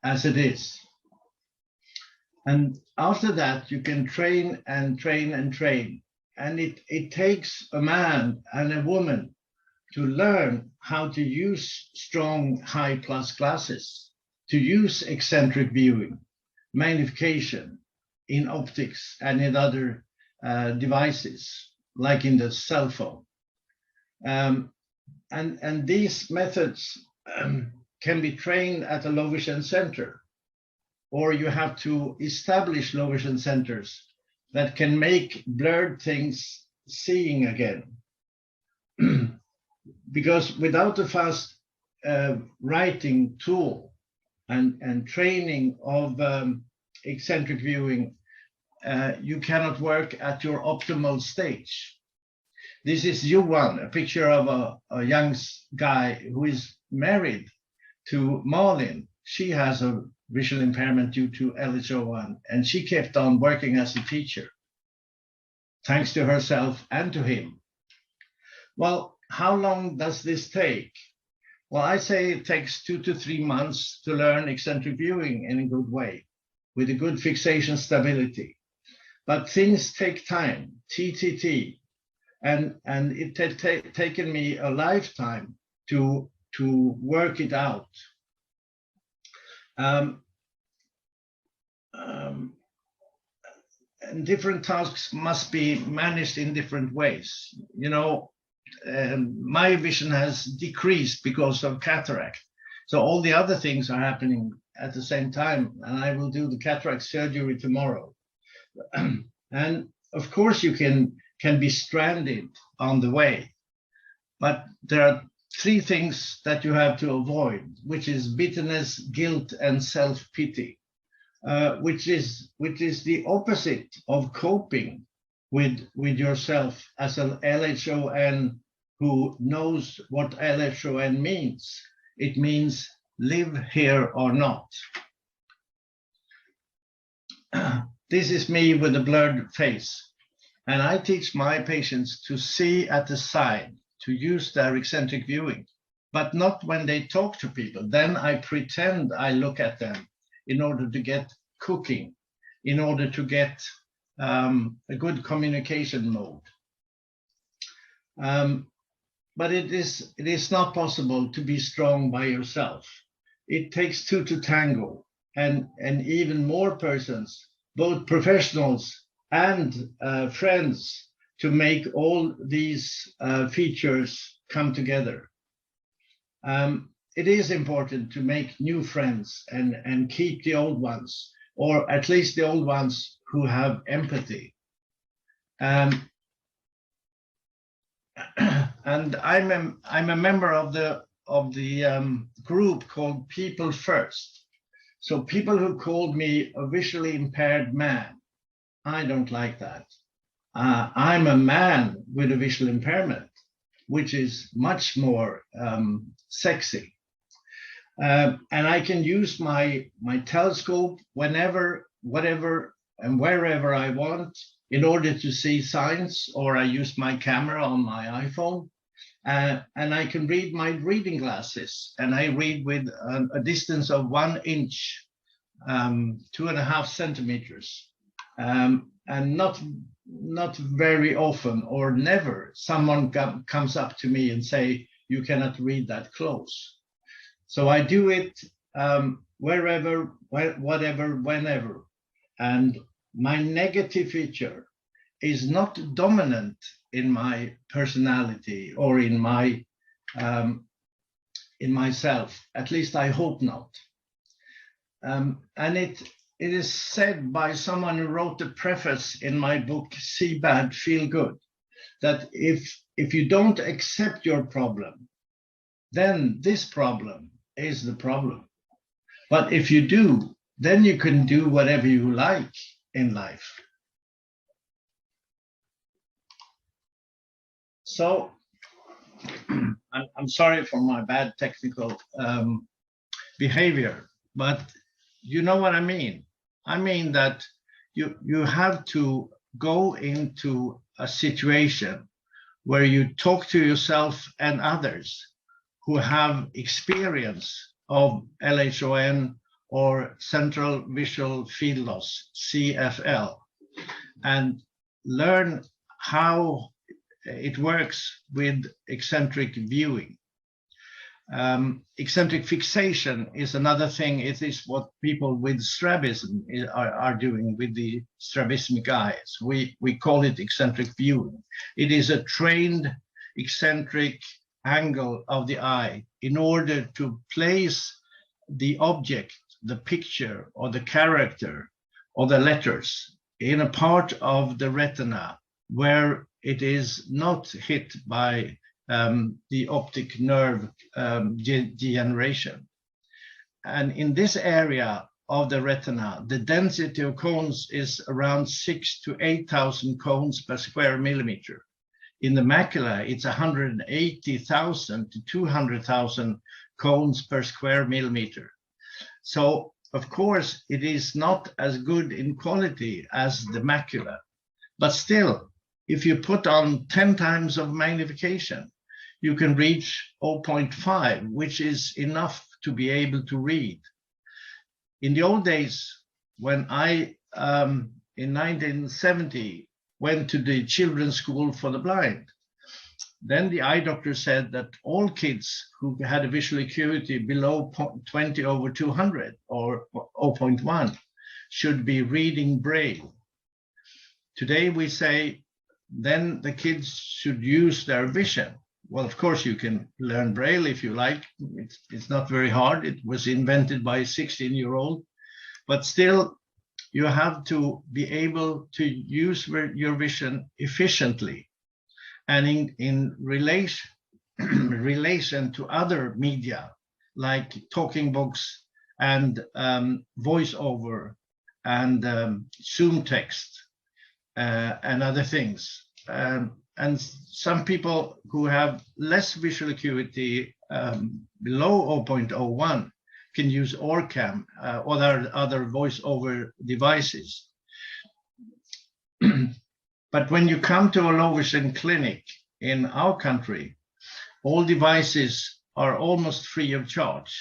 as it is. And after that, you can train and train and train. And it takes a man and a woman to learn how to use strong high plus glasses, to use eccentric viewing, magnification in optics and in other devices, like in the cell phone. And these methods can be trained at a low vision center, or you have to establish low vision centers that can make blurred things seeing again. Because without a fast writing tool and training of eccentric viewing, you cannot work at your optimal stage. This is Johan, a picture of a young guy who is married to Malin. She has a visual impairment due to LHON, and she kept on working as a teacher, thanks to herself and to him. Well, how long does this take? Well, I say it takes 2 to 3 months to learn eccentric viewing in a good way, with a good fixation stability. But things take time, TTT, and it had taken me a lifetime to work it out. And different tasks must be managed in different ways. You know, my vision has decreased because of cataract. So all the other things are happening at the same time, and I will do the cataract surgery tomorrow. And of course you can be stranded on the way, but there are 3 things that you have to avoid, which is bitterness, guilt, and self-pity, which is the opposite of coping with yourself as an LHON who knows what LHON means. It means live here or not. This is me with a blurred face, and I teach my patients to see at the side, to use their eccentric viewing, but not when they talk to people. Then I pretend I look at them in order to get cooking, in order to get a good communication mode. But it is not possible to be strong by yourself. It takes 2 to tango, and even more persons, both professionals and friends, to make all these features come together. It is important to make new friends and keep the old ones, or at least the old ones who have empathy. And I'm a member of the group called People First. So people who called me a visually impaired man, I don't like that. I'm a man with a visual impairment, which is much more sexy. And I can use my telescope whenever, whatever, and wherever I want in order to see signs, or I use my camera on my iPhone. And I can read my reading glasses, and I read with a distance of 1 inch, 2.5 centimeters. And not very often, or never, someone comes up to me and say, you cannot read that close. So I do it wherever, whatever, whenever. And my negative feature is not dominant in my personality or in my in myself. At least I hope not. And it is said by someone who wrote the preface in my book, See Bad, Feel Good, that if you don't accept your problem, then this problem is the problem. But if you do, then you can do whatever you like in life. So I'm sorry for my bad technical behavior, but you know what I mean. I mean that you have to go into a situation where you talk to yourself and others who have experience of LHON or central visual field loss, CFL, and learn how it works with eccentric viewing. Eccentric fixation is another thing. It is what people with strabism are doing with the strabismic eyes. We call it eccentric viewing. It is a trained eccentric angle of the eye in order to place the object, the picture, or the character, or the letters in a part of the retina where it is not hit by the optic nerve degeneration. And in this area of the retina, the density of cones is around 6,000 to 8,000 cones per square millimeter. In the macula, it's 180,000 to 200,000 cones per square millimeter. So, of course, it is not as good in quality as the macula, but still, if you put on 10 times of magnification, you can reach 0.5, which is enough to be able to read. In the old days, when I, in 1970, went to the children's school for the blind, then the eye doctor said that all kids who had a visual acuity below 20/200 or 0.1 should be reading Braille. Today we say then the kids should use their vision. Well, of course you can learn Braille if you like. It's not very hard. It was invented by a 16-year-old, but still you have to be able to use your vision efficiently. And in relation to other media, like talking books and voiceover and Zoom text and other things. And some people who have less visual acuity below 0.01 can use OrCam or other voiceover devices. But when you come to a low vision clinic in our country, all devices are almost free of charge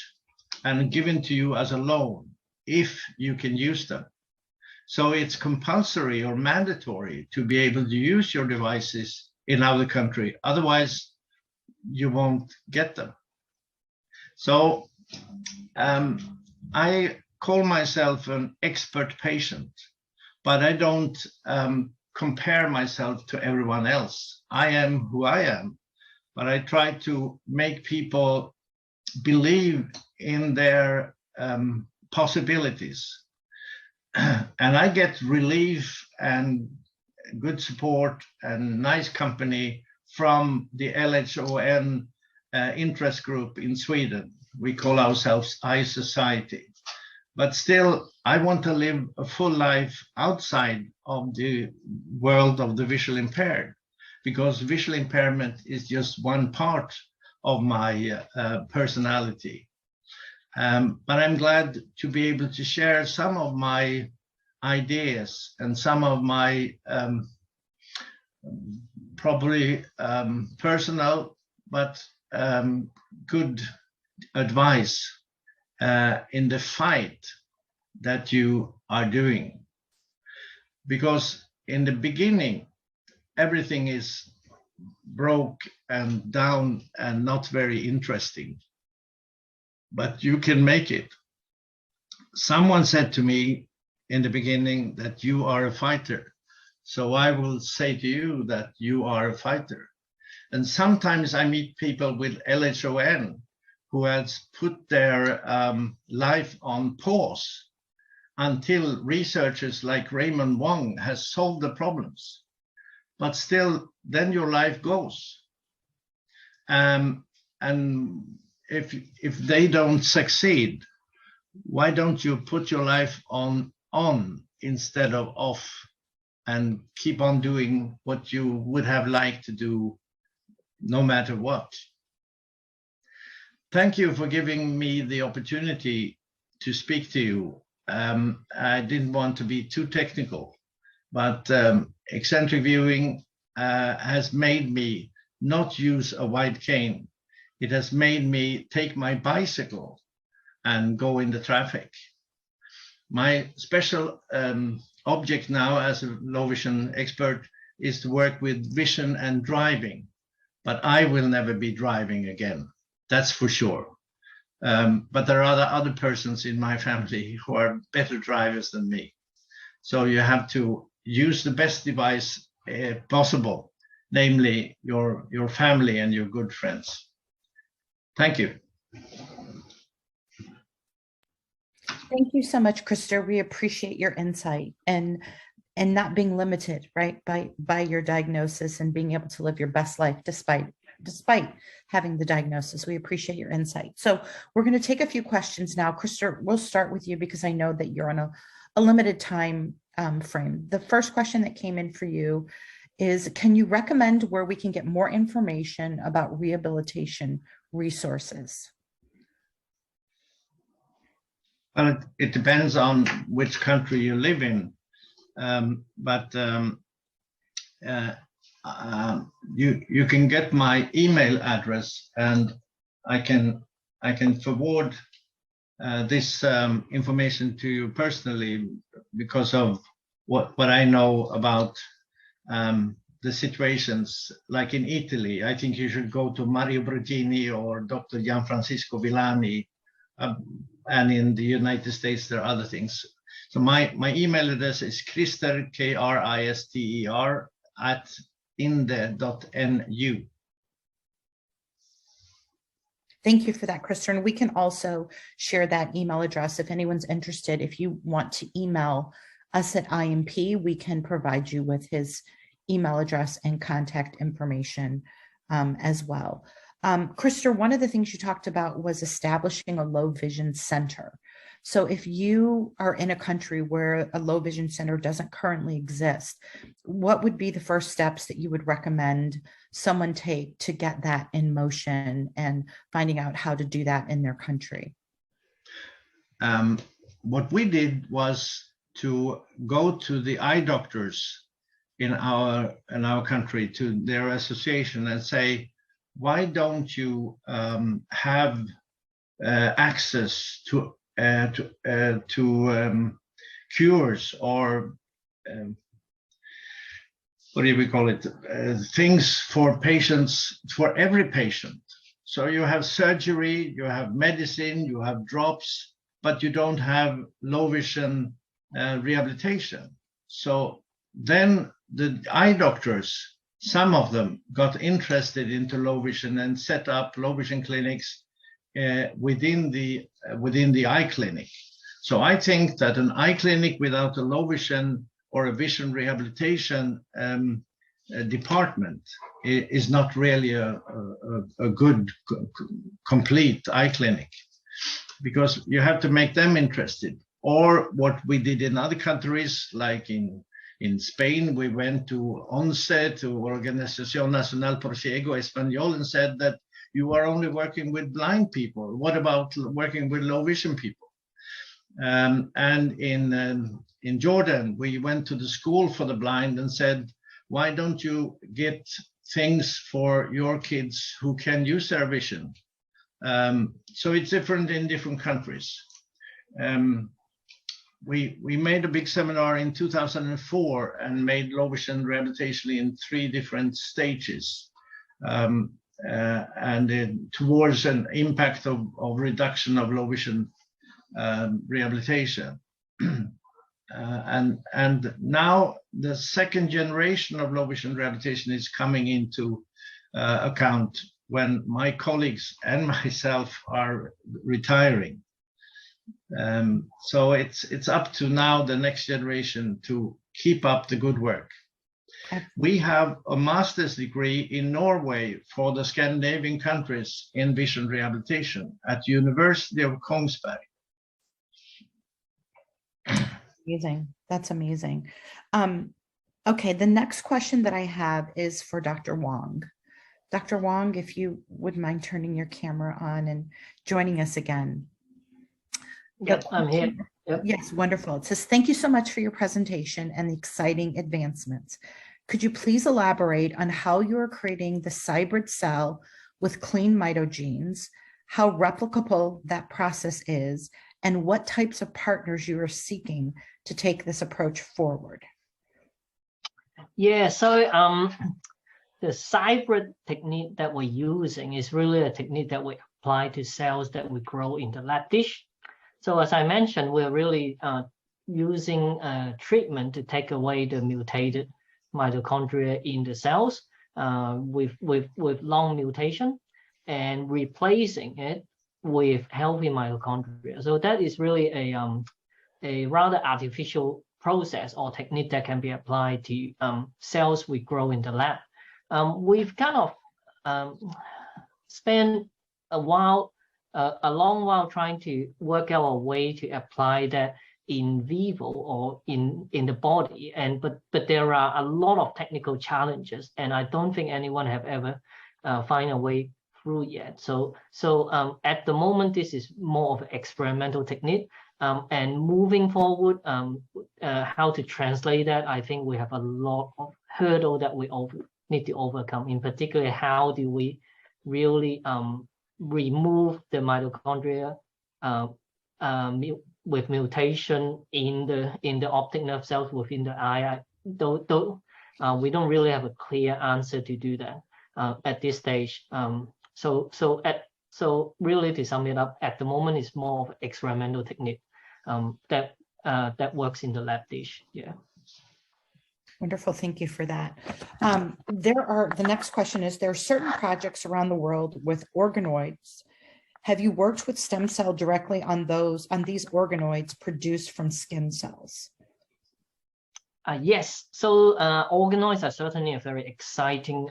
and given to you as a loan if you can use them. So it's compulsory or mandatory to be able to use your devices in our country. Otherwise, you won't get them. So I call myself an expert patient, but I don't compare myself to everyone else. I am who I am, but I try to make people believe in their possibilities. And I get relief and good support and nice company from the LHON interest group in Sweden. We call ourselves Eye Society. But still, I want to live a full life outside of the world of the visual impaired, because visual impairment is just one part of my personality. But I'm glad to be able to share some of my ideas and some of my probably personal but good advice in the fight that you are doing. Because in the beginning, everything is broke and down and not very interesting. But you can make it. Someone said to me in the beginning that you are a fighter. So I will say to you that you are a fighter. And sometimes I meet people with LHON who has put their life on pause until researchers like Raymond Wong has solved the problems. But still, then your life goes. And if they don't succeed, why don't you put your life on instead of off and keep on doing what you would have liked to do no matter what? Thank you for giving me the opportunity to speak to you. I didn't want to be too technical, but eccentric viewing has made me not use a wide cane. It has made me take my bicycle and go in the traffic. My special object now as a low vision expert is to work with vision and driving, but I will never be driving again, that's for sure. But there are other persons in my family who are better drivers than me. So you have to use the best device possible, namely your family and your good friends. Thank you. Thank you so much, Krister. We appreciate your insight and not being limited, right, by your diagnosis and being able to live your best life despite having the diagnosis. We appreciate your insight. So we're going to take a few questions now. Krister, we'll start with you because I know that you're on a limited time frame. The first question that came in for you is, can you recommend where we can get more information about rehabilitation resources? Well, it depends on which country you live in, you can get my email address, and I can forward this information to you personally because of what I know about the situations. Like in Italy, I think you should go to Mario Brogini or Dr. Gianfrancisco Villani, and in the United States there are other things. So my email address is Krister, Krister @inde.nu. Thank you for that, Krister. And we can also share that email address if anyone's interested. If you want to email us at IMP, we can provide you with his email address and contact information as well. Krister, one of the things you talked about was establishing a low vision center. So if you are in a country where a low vision center doesn't currently exist, what would be the first steps that you would recommend someone take to get that in motion and finding out how to do that in their country? What we did was to go to the eye doctors in our country, to their association, and say, why don't you have access to cures, or what do we call it, things for patients, for every patient. So you have surgery, you have medicine, you have drops, but you don't have low vision rehabilitation. So then the eye doctors, some of them got interested into low vision and set up low vision clinics within the eye clinic. So I think that an eye clinic without a low vision or a vision rehabilitation department is not really a good, complete eye clinic, because you have to make them interested. Or what we did in other countries, like in Spain, we went to ONCE, to Organización Nacional por Ciego Español, and said that you are only working with blind people. What about working with low vision people? And in Jordan, we went to the school for the blind and said, why don't you get things for your kids who can use their vision? So it's different in different countries. We made a big seminar in 2004 and made low vision rehabilitation in 3 different stages, and towards an impact of reduction of low vision rehabilitation. And now the second generation of low vision rehabilitation is coming into account when my colleagues and myself are retiring. So it's up to now the next generation to keep up the good work. We have a master's degree in Norway for the Scandinavian countries in vision rehabilitation at University of Kongsberg. Amazing. That's amazing. Okay, the next question that I have is for Dr. Wong. Dr. Wong, if you would mind turning your camera on and joining us again. Yep, I'm here. Yep. Yes, wonderful. It says, thank you so much for your presentation and the exciting advancements. Could you please elaborate on how you are creating the hybrid cell with clean Mito genes, how replicable that process is, and what types of partners you are seeking to take this approach forward? Yeah, so the hybrid technique that we're using is really a technique that we apply to cells that we grow in the lab dish. So as I mentioned, we're really using treatment to take away the mutated mitochondria in the cells with long mutation and replacing it with healthy mitochondria. So that is really a rather artificial process or technique that can be applied to cells we grow in the lab. We've kind of spent a long while trying to work out a way to apply that in vivo or in the body, but there are a lot of technical challenges, and I don't think anyone have ever find a way through yet. So at the moment, this is more of an experimental technique, and moving forward, how to translate that, I think we have a lot of hurdle that we need to overcome. In particular, how do we really remove the mitochondria with mutation in the optic nerve cells within the eye? Though we don't really have a clear answer to do that at this stage. So really, to sum it up, at the moment, it's more of experimental technique that works in the lab dish. Yeah. Wonderful. Thank you for that. The next question is, there are certain projects around the world with organoids. Have you worked with stem cell directly on these organoids produced from skin cells? Yes. So organoids are certainly a very exciting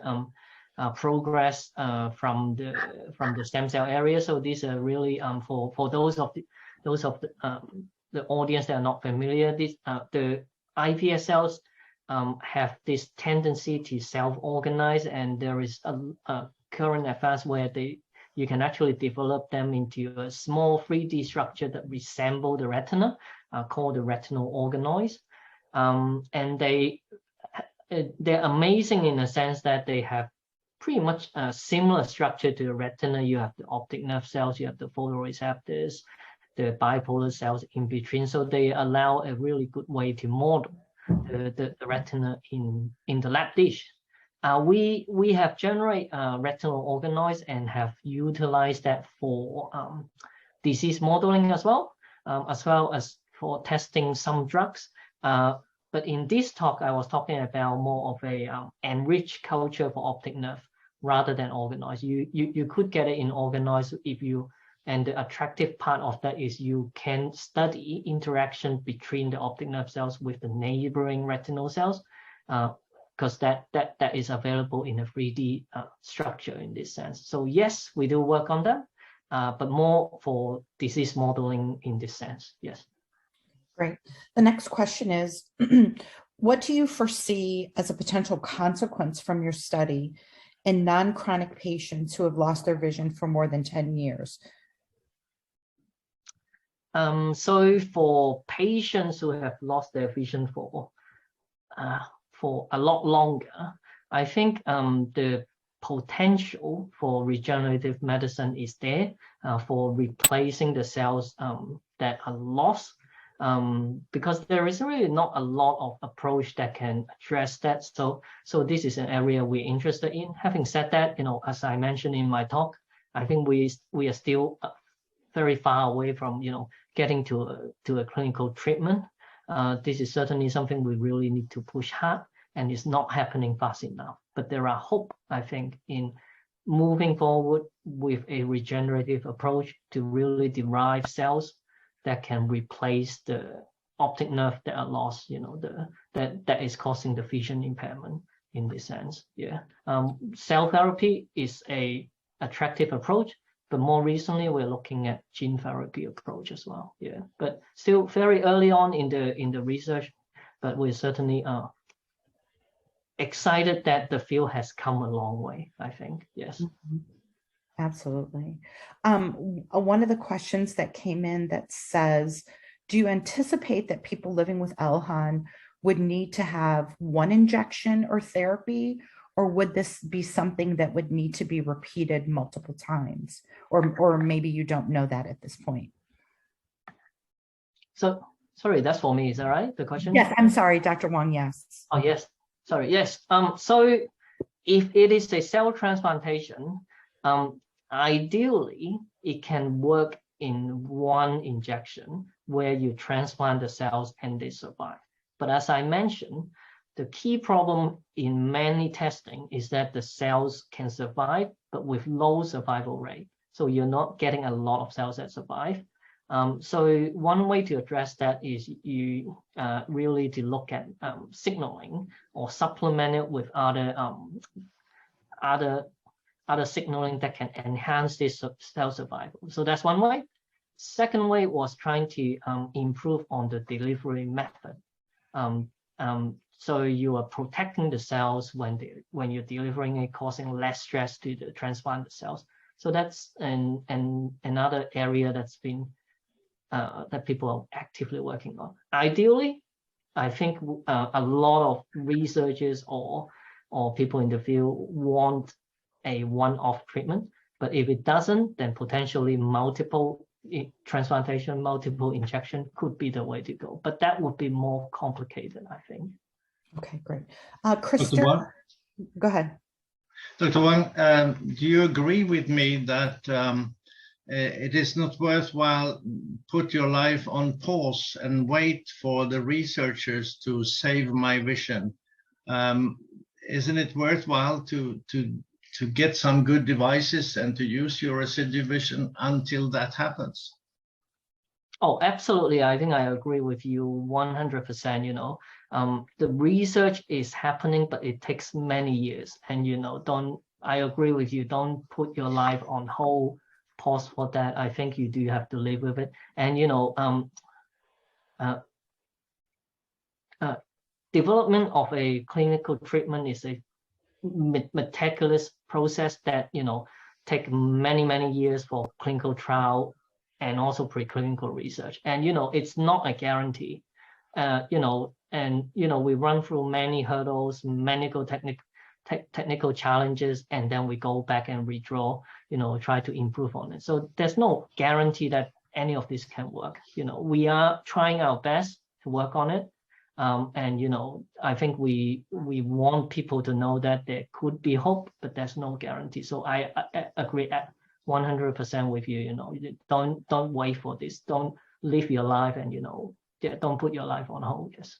progress from the stem cell area. So these are really for those of the audience that are not familiar. The iPS cells have this tendency to self-organize, and there is a current advance where you can actually develop them into a small 3D structure that resemble the retina, called the retinal organoids. And they're amazing in the sense that they have pretty much a similar structure to the retina. You have the optic nerve cells, you have the photoreceptors, the bipolar cells in between. So they allow a really good way to model the retina in the lab dish. We have generated retinal organoids and have utilized that for disease modeling as well as for testing some drugs. But in this talk, I was talking about more of a enriched culture for optic nerve rather than organoids. You could get it in organoids and the attractive part of that is you can study interaction between the optic nerve cells with the neighboring retinal cells, because that is available in a 3D structure in this sense. So yes, we do work on that, but more for disease modeling in this sense. Yes. Great. The next question is, what do you foresee as a potential consequence from your study in non-chronic patients who have lost their vision for more than 10 years? So for patients who have lost their vision for a lot longer, I think the potential for regenerative medicine is there for replacing the cells that are lost, because there is really not a lot of approach that can address that. So this is an area we're interested in. Having said that, as I mentioned in my talk, I think we are still very far away from getting to a clinical treatment. This is certainly something we really need to push hard, and it's not happening fast enough. But there are hope, I think, in moving forward with a regenerative approach to really derive cells that can replace the optic nerve that are lost, that is causing the vision impairment in this sense. Yeah. Cell therapy is a attractive approach, but more recently we're looking at gene therapy approach as well. Yeah, but still very early on in the research, but we're certainly excited that the field has come a long way, I think. Yes. Mm-hmm. Absolutely. One of the questions that came in that says, do you anticipate that people living with LHON would need to have one injection or therapy, or would this be something that would need to be repeated multiple times? Or maybe you don't know that at this point. So, sorry, that's for me, is that right, the question? Yes, I'm sorry, Dr. Wong, yes. Oh, yes, sorry, yes. So if it is a cell transplantation, ideally, it can work in one injection where you transplant the cells and they survive. But as I mentioned, the key problem in many testing is that the cells can survive, but with low survival rate. So you're not getting a lot of cells that survive. So one way to address that is you really to look at signaling or supplement it with other signaling that can enhance this cell survival. So that's one way. second way was trying to improve on the delivery method. So you are protecting the cells when you're delivering it, causing less stress to the transplanted cells. So that's another area that's been that people are actively working on. Ideally, I think a lot of researchers or people in the field want a one-off treatment, but if it doesn't, then potentially multiple transplantation, multiple injection could be the way to go. But that would be more complicated, I think. Okay, great. Krister, go ahead. Dr. Wong, do you agree with me that it is not worthwhile put your life on pause and wait for the researchers to save my vision? Isn't it worthwhile to get some good devices and to use your residual vision until that happens? Oh, absolutely. I think I agree with you 100%. You know, the research is happening, but it takes many years. And, you know, I agree with you. Don't put your life on hold, pause for that. I think you do have to live with it. And, you know, development of a clinical treatment is a meticulous process that, you know, take many years for clinical trial and also preclinical research. And, you know, it's not a guarantee, you know, and, you know, we run through many hurdles, technical challenges, and then we go back and redraw, you know, try to improve on it. So there's no guarantee that any of this can work. You know, we are trying our best to work on it. And, you know, I think we want people to know that there could be hope, but there's no guarantee. So I agree 100% with you. You know, don't wait for this. Don't live your life, and, you know, don't put your life on hold. Yes.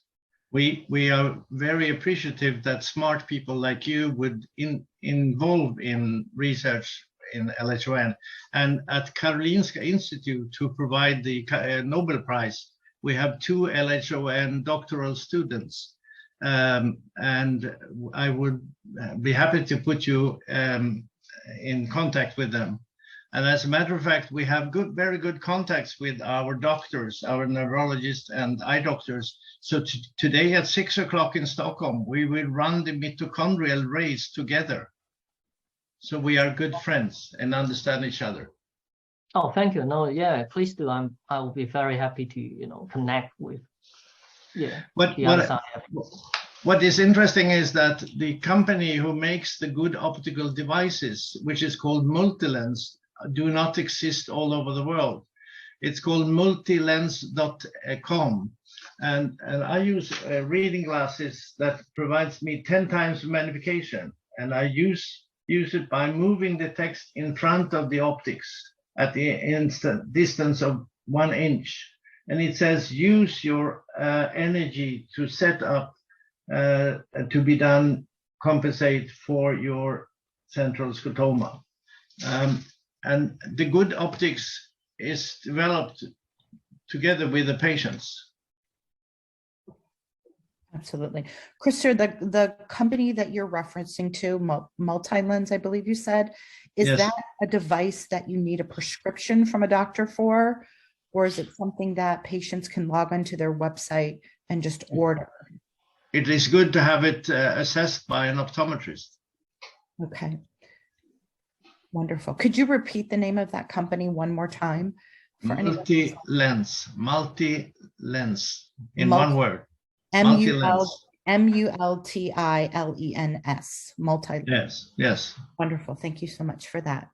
We are very appreciative that smart people like you would involve in research in LHON, and at Karolinska Institute to provide the Nobel Prize. We have 2 LHON doctoral students, and I would be happy to put you in contact with them. And as a matter of fact, we have very good contacts with our doctors, our neurologists and eye doctors. So today at 6 o'clock in Stockholm, we will run the mitochondrial race together. So we are good friends and understand each other. Oh, thank you. No, yeah, please do. I will be very happy to, you know, connect with. Yeah. What is interesting is that the company who makes the good optical devices, which is called Multilens, do not exist all over the world. It's called multilens.com, and I use reading glasses that provides me 10 times magnification, and I use it by moving the text in front of the optics at the instant distance of 1 inch, and it says use your energy to set up to be done, compensate for your central scotoma. And the good optics is developed together with the patients. Absolutely. Krister, the company that you're referencing to, Multilens, I believe you said, is that a device that you need a prescription from a doctor for, or is it something that patients can log onto their website and just order? It is good to have it assessed by an optometrist. Okay. Wonderful. Could you repeat the name of that company one more time? Multilens in one word. Multilens. Multilens. Yes. Wonderful. Thank you so much for that.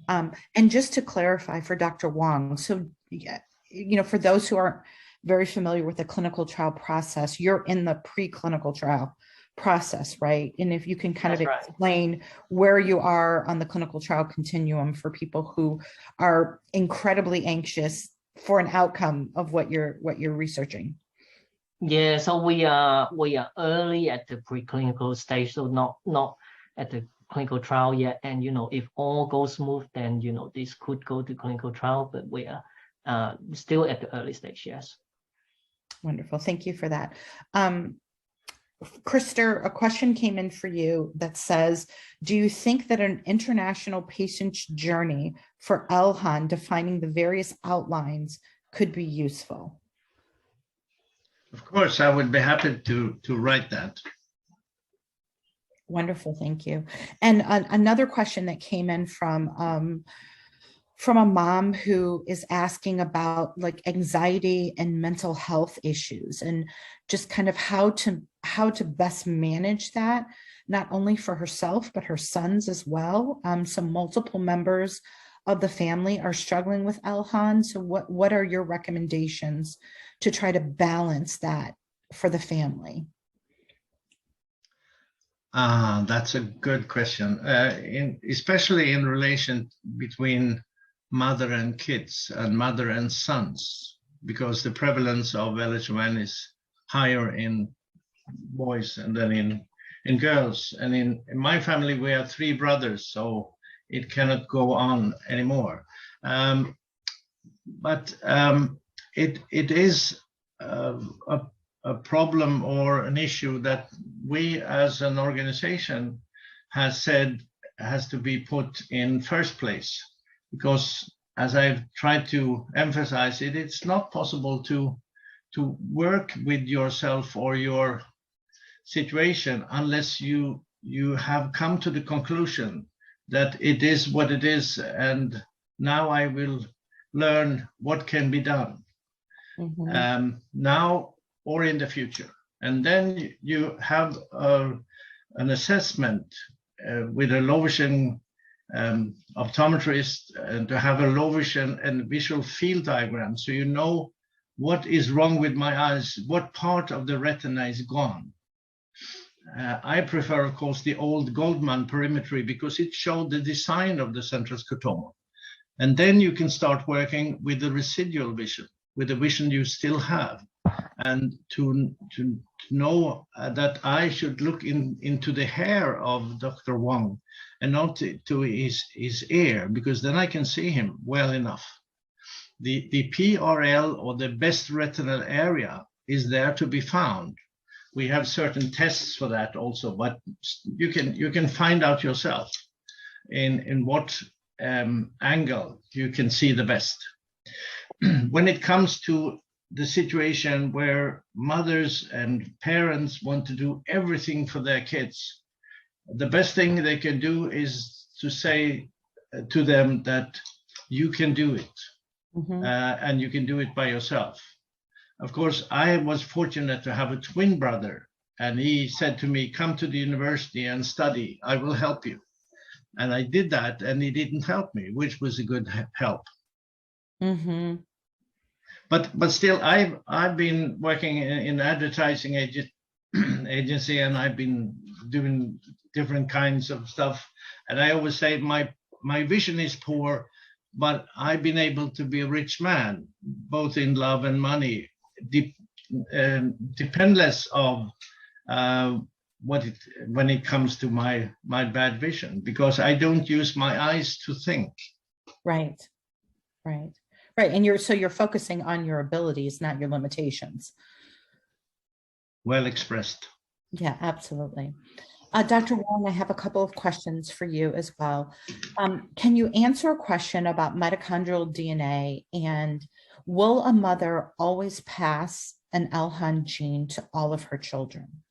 And just to clarify for Dr. Wong, so, you know, for those who aren't very familiar with the clinical trial process, you're in the preclinical trial process, right? And if you can kind of explain where you are on the clinical trial continuum for people who are incredibly anxious for an outcome of what you're researching. Yeah, so we are early at the preclinical stage, so not at the clinical trial yet. And, you know, if all goes smooth, then, you know, this could go to clinical trial, but we are still at the early stage. Yes. Wonderful. Thank you for that. Krister, a question came in for you that says, do you think that an international patient's journey for LHON defining the various outlines could be useful? Of course, I would be happy to write that. Wonderful, thank you. And another question that came in from a mom who is asking about like anxiety and mental health issues and just kind of how to best manage that, not only for herself, but her sons as well. So multiple members of the family are struggling with LHON. So what are your recommendations to try to balance that for the family? That's a good question, especially in relation between mother and kids and mother and sons, because the prevalence of LHON is higher in boys and then in girls. And in my family, we have 3 brothers, so it cannot go on anymore. But it is a problem or an issue that we as an organization has said has to be put in first place, because as I've tried to emphasize it, it's not possible to work with yourself or your situation unless you have come to the conclusion that it is what it is, and now I will learn what can be done now or in the future. And then you have an assessment with a low vision optometrist, and to have a low vision and visual field diagram, so you know what is wrong with my eyes, what part of the retina is gone. I prefer, of course, the old Goldman perimetry because it showed the design of the central scotoma. And then you can start working with the residual vision, with the vision you still have, and to know that I should look into the hair of Dr. Wong and not to his ear, because then I can see him well enough. The PRL, or the best retinal area, is there to be found. We have certain tests for that also, but you can find out yourself in what angle you can see the best. When it comes to the situation where mothers and parents want to do everything for their kids, the best thing they can do is to say to them that you can do it, and you can do it by yourself. Of course, I was fortunate to have a twin brother, and he said to me, come to the university and study, I will help you. And I did that, and he didn't help me, which was a good help. But still, I've been working in advertising agency, and I've been doing different kinds of stuff. And I always say my vision is poor, but I've been able to be a rich man, both in love and money, dependless of when it comes to my bad vision, because I don't use my eyes to think. Right. And you're focusing on your abilities, not your limitations. Well expressed. Yeah, absolutely. Dr. Wong, I have a couple of questions for you as well. Can you answer a question about mitochondrial DNA, and will a mother always pass an LHON gene to all of her children?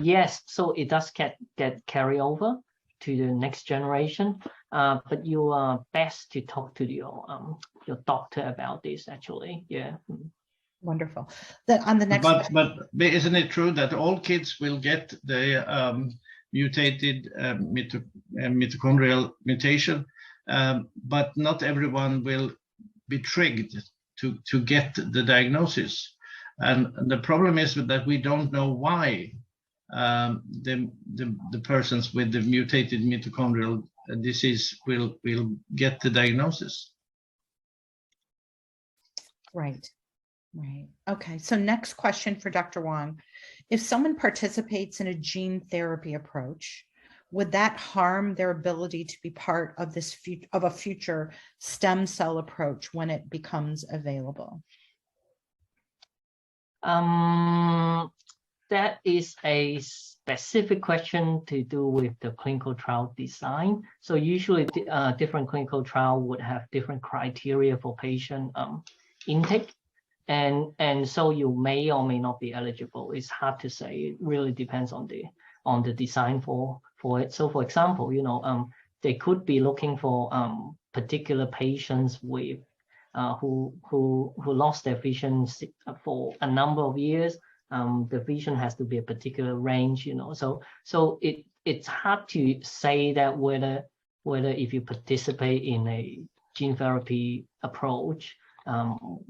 Yes, so it does get carry over to the next generation, but you are best to talk to your doctor about this, actually. Yeah. Wonderful. On the next, but isn't it true that all kids will get the mutated mitochondrial mutation, but not everyone will be triggered to get the diagnosis? And the problem is that we don't know why the persons with the mutated mitochondrial disease will get the diagnosis. Right. Okay, so next question for Dr. Wong. If someone participates in a gene therapy approach, would that harm their ability to be part of a future stem cell approach when it becomes available? That is a specific question to do with the clinical trial design. So usually different clinical trial would have different criteria for patient intake. And so you may or may not be eligible. It's hard to say. It really depends on the design for it. So for example, they could be looking for particular patients with who lost their vision for a number of years. The vision has to be a particular range, So it's hard to say that whether if you participate in a gene therapy approach,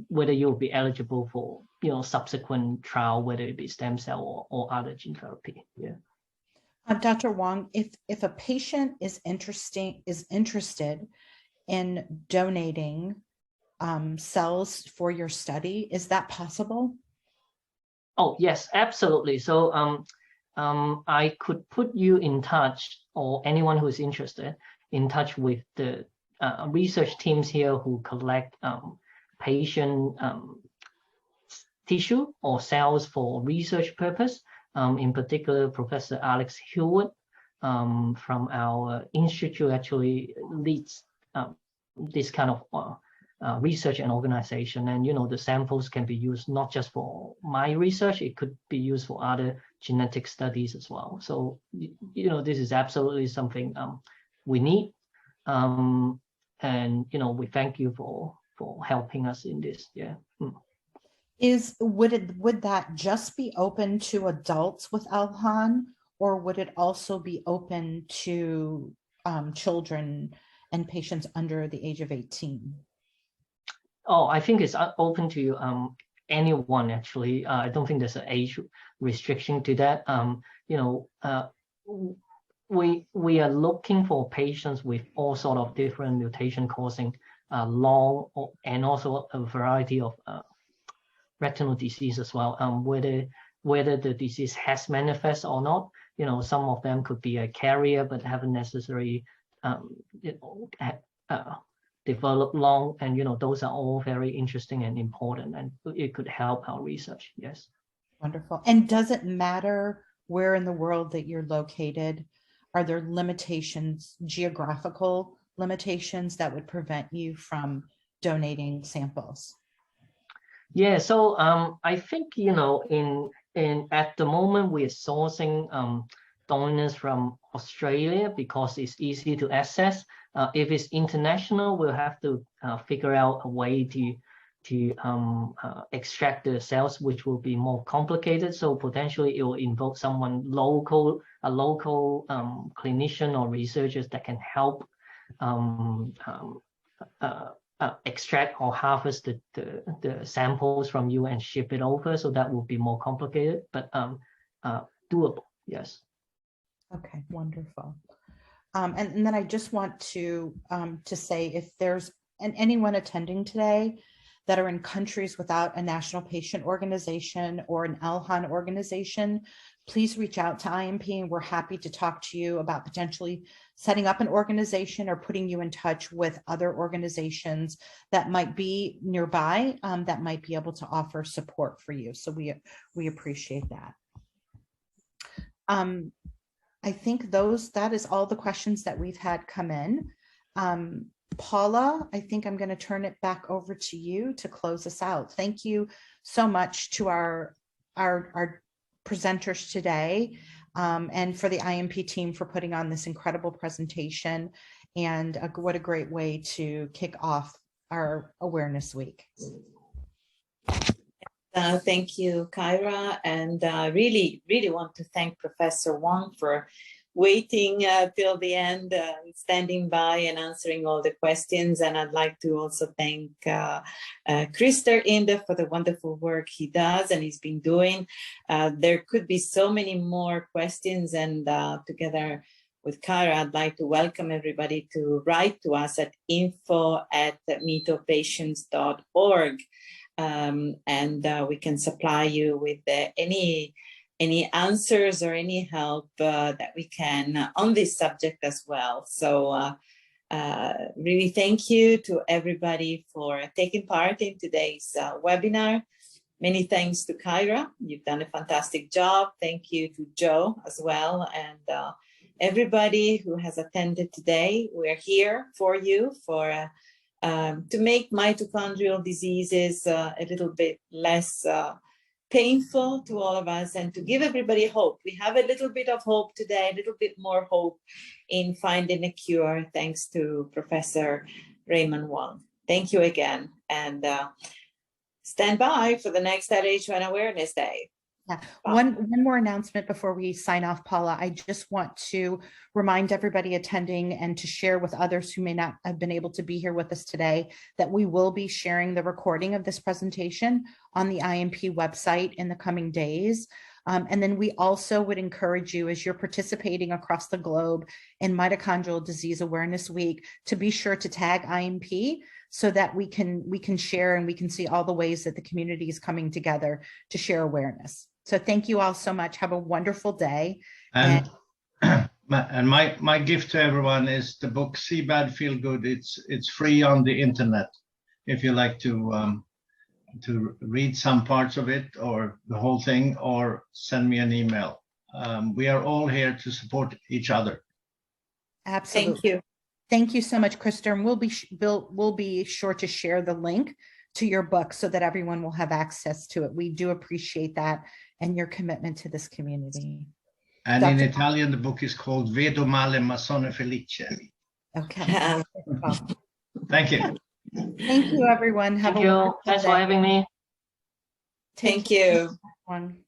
whether you'll be eligible for subsequent trial, whether it be stem cell or other gene therapy. Yeah. Dr. Wong, if a patient is interested in donating cells for your study, is that possible? Oh yes, absolutely. So I could put you in touch, or anyone who's interested, in touch with the research teams here who collect patient tissue or cells for research purpose. In particular, Professor Alex Hewitt from our institute actually leads this kind of research and organization. And the samples can be used not just for my research; it could be used for other genetic studies as well. So this is absolutely something we need. And we thank you for helping us in this. Yeah. Would that just be open to adults with LHON, or would it also be open to children and patients under the age of 18? Oh, I think it's open to anyone actually. I don't think there's an age restriction to that. We are looking for patients with all sort of different mutation causing LHON and also a variety of retinal disease as well. Whether the disease has manifest or not, some of them could be a carrier but haven't necessarily developed LHON, and those are all very interesting and important, and it could help our research. Yes. Wonderful. And does it matter where in the world that you're located? Are there limitations, geographical limitations, that would prevent you from donating samples? Yeah, so I think in at the moment we're sourcing donors from Australia because it's easy to access. If it's international, we'll have to figure out a way to extract the cells, which will be more complicated. So potentially it will involve someone local, a local clinician or researchers that can help extract or harvest the samples from you and ship it over. So that will be more complicated, but doable. Yes. Okay, wonderful. And then I just want to say, if there's anyone attending today that are in countries without a national patient organization or an LHON organization, please reach out to IMP, and we're happy to talk to you about potentially setting up an organization or putting you in touch with other organizations that might be nearby, that might be able to offer support for you. So we appreciate that. I think that is all the questions that we've had come in. Paula, I think I'm going to turn it back over to you to close us out. Thank you so much to our presenters today, and for the IMP team for putting on this incredible presentation. And what a great way to kick off our Awareness Week. Thank you, Kyra, and really want to thank Professor Wong for waiting till the end, standing by and answering all the questions. And I'd like to also thank Krister Inde for the wonderful work he does and he's been doing. There could be so many more questions, and together with Kyra, I'd like to welcome everybody to write to us at info@mitopatients.org. And we can supply you with any answers or any help that we can on this subject as well. So really thank you to everybody for taking part in today's webinar. Many thanks to Kyra. You've done a fantastic job. Thank you to Joe as well. And everybody who has attended today. We're here for you to make mitochondrial diseases a little bit less painful to all of us and to give everybody hope. We have a little bit of hope today, a little bit more hope in finding a cure, thanks to Professor Raymond Wong. Thank you again. And stand by for the next LHON Awareness Day. Yeah. One more announcement before we sign off, Paula. I just want to remind everybody attending and to share with others who may not have been able to be here with us today that we will be sharing the recording of this presentation on the IMP website in the coming days. And then we also would encourage you, as you're participating across the globe in Mitochondrial Disease Awareness Week, to be sure to tag IMP so that we can share and we can see all the ways that the community is coming together to share awareness. So thank you all so much. Have a wonderful day. And my gift to everyone is the book See Bad Feel Good. It's free on the internet if you like to read some parts of it or the whole thing, or send me an email. We are all here to support each other. Absolutely. Thank you. Thank you so much, Krister. And we'll be sure to share the link to your book so that everyone will have access to it. We do appreciate that and your commitment to this community. And Dr. in Italian, the book is called Vedo male ma sono felice. Okay. Thank you. Thank you, everyone. Have Thank a you. wonderful Thanks day. for having me. Thank you. Everyone.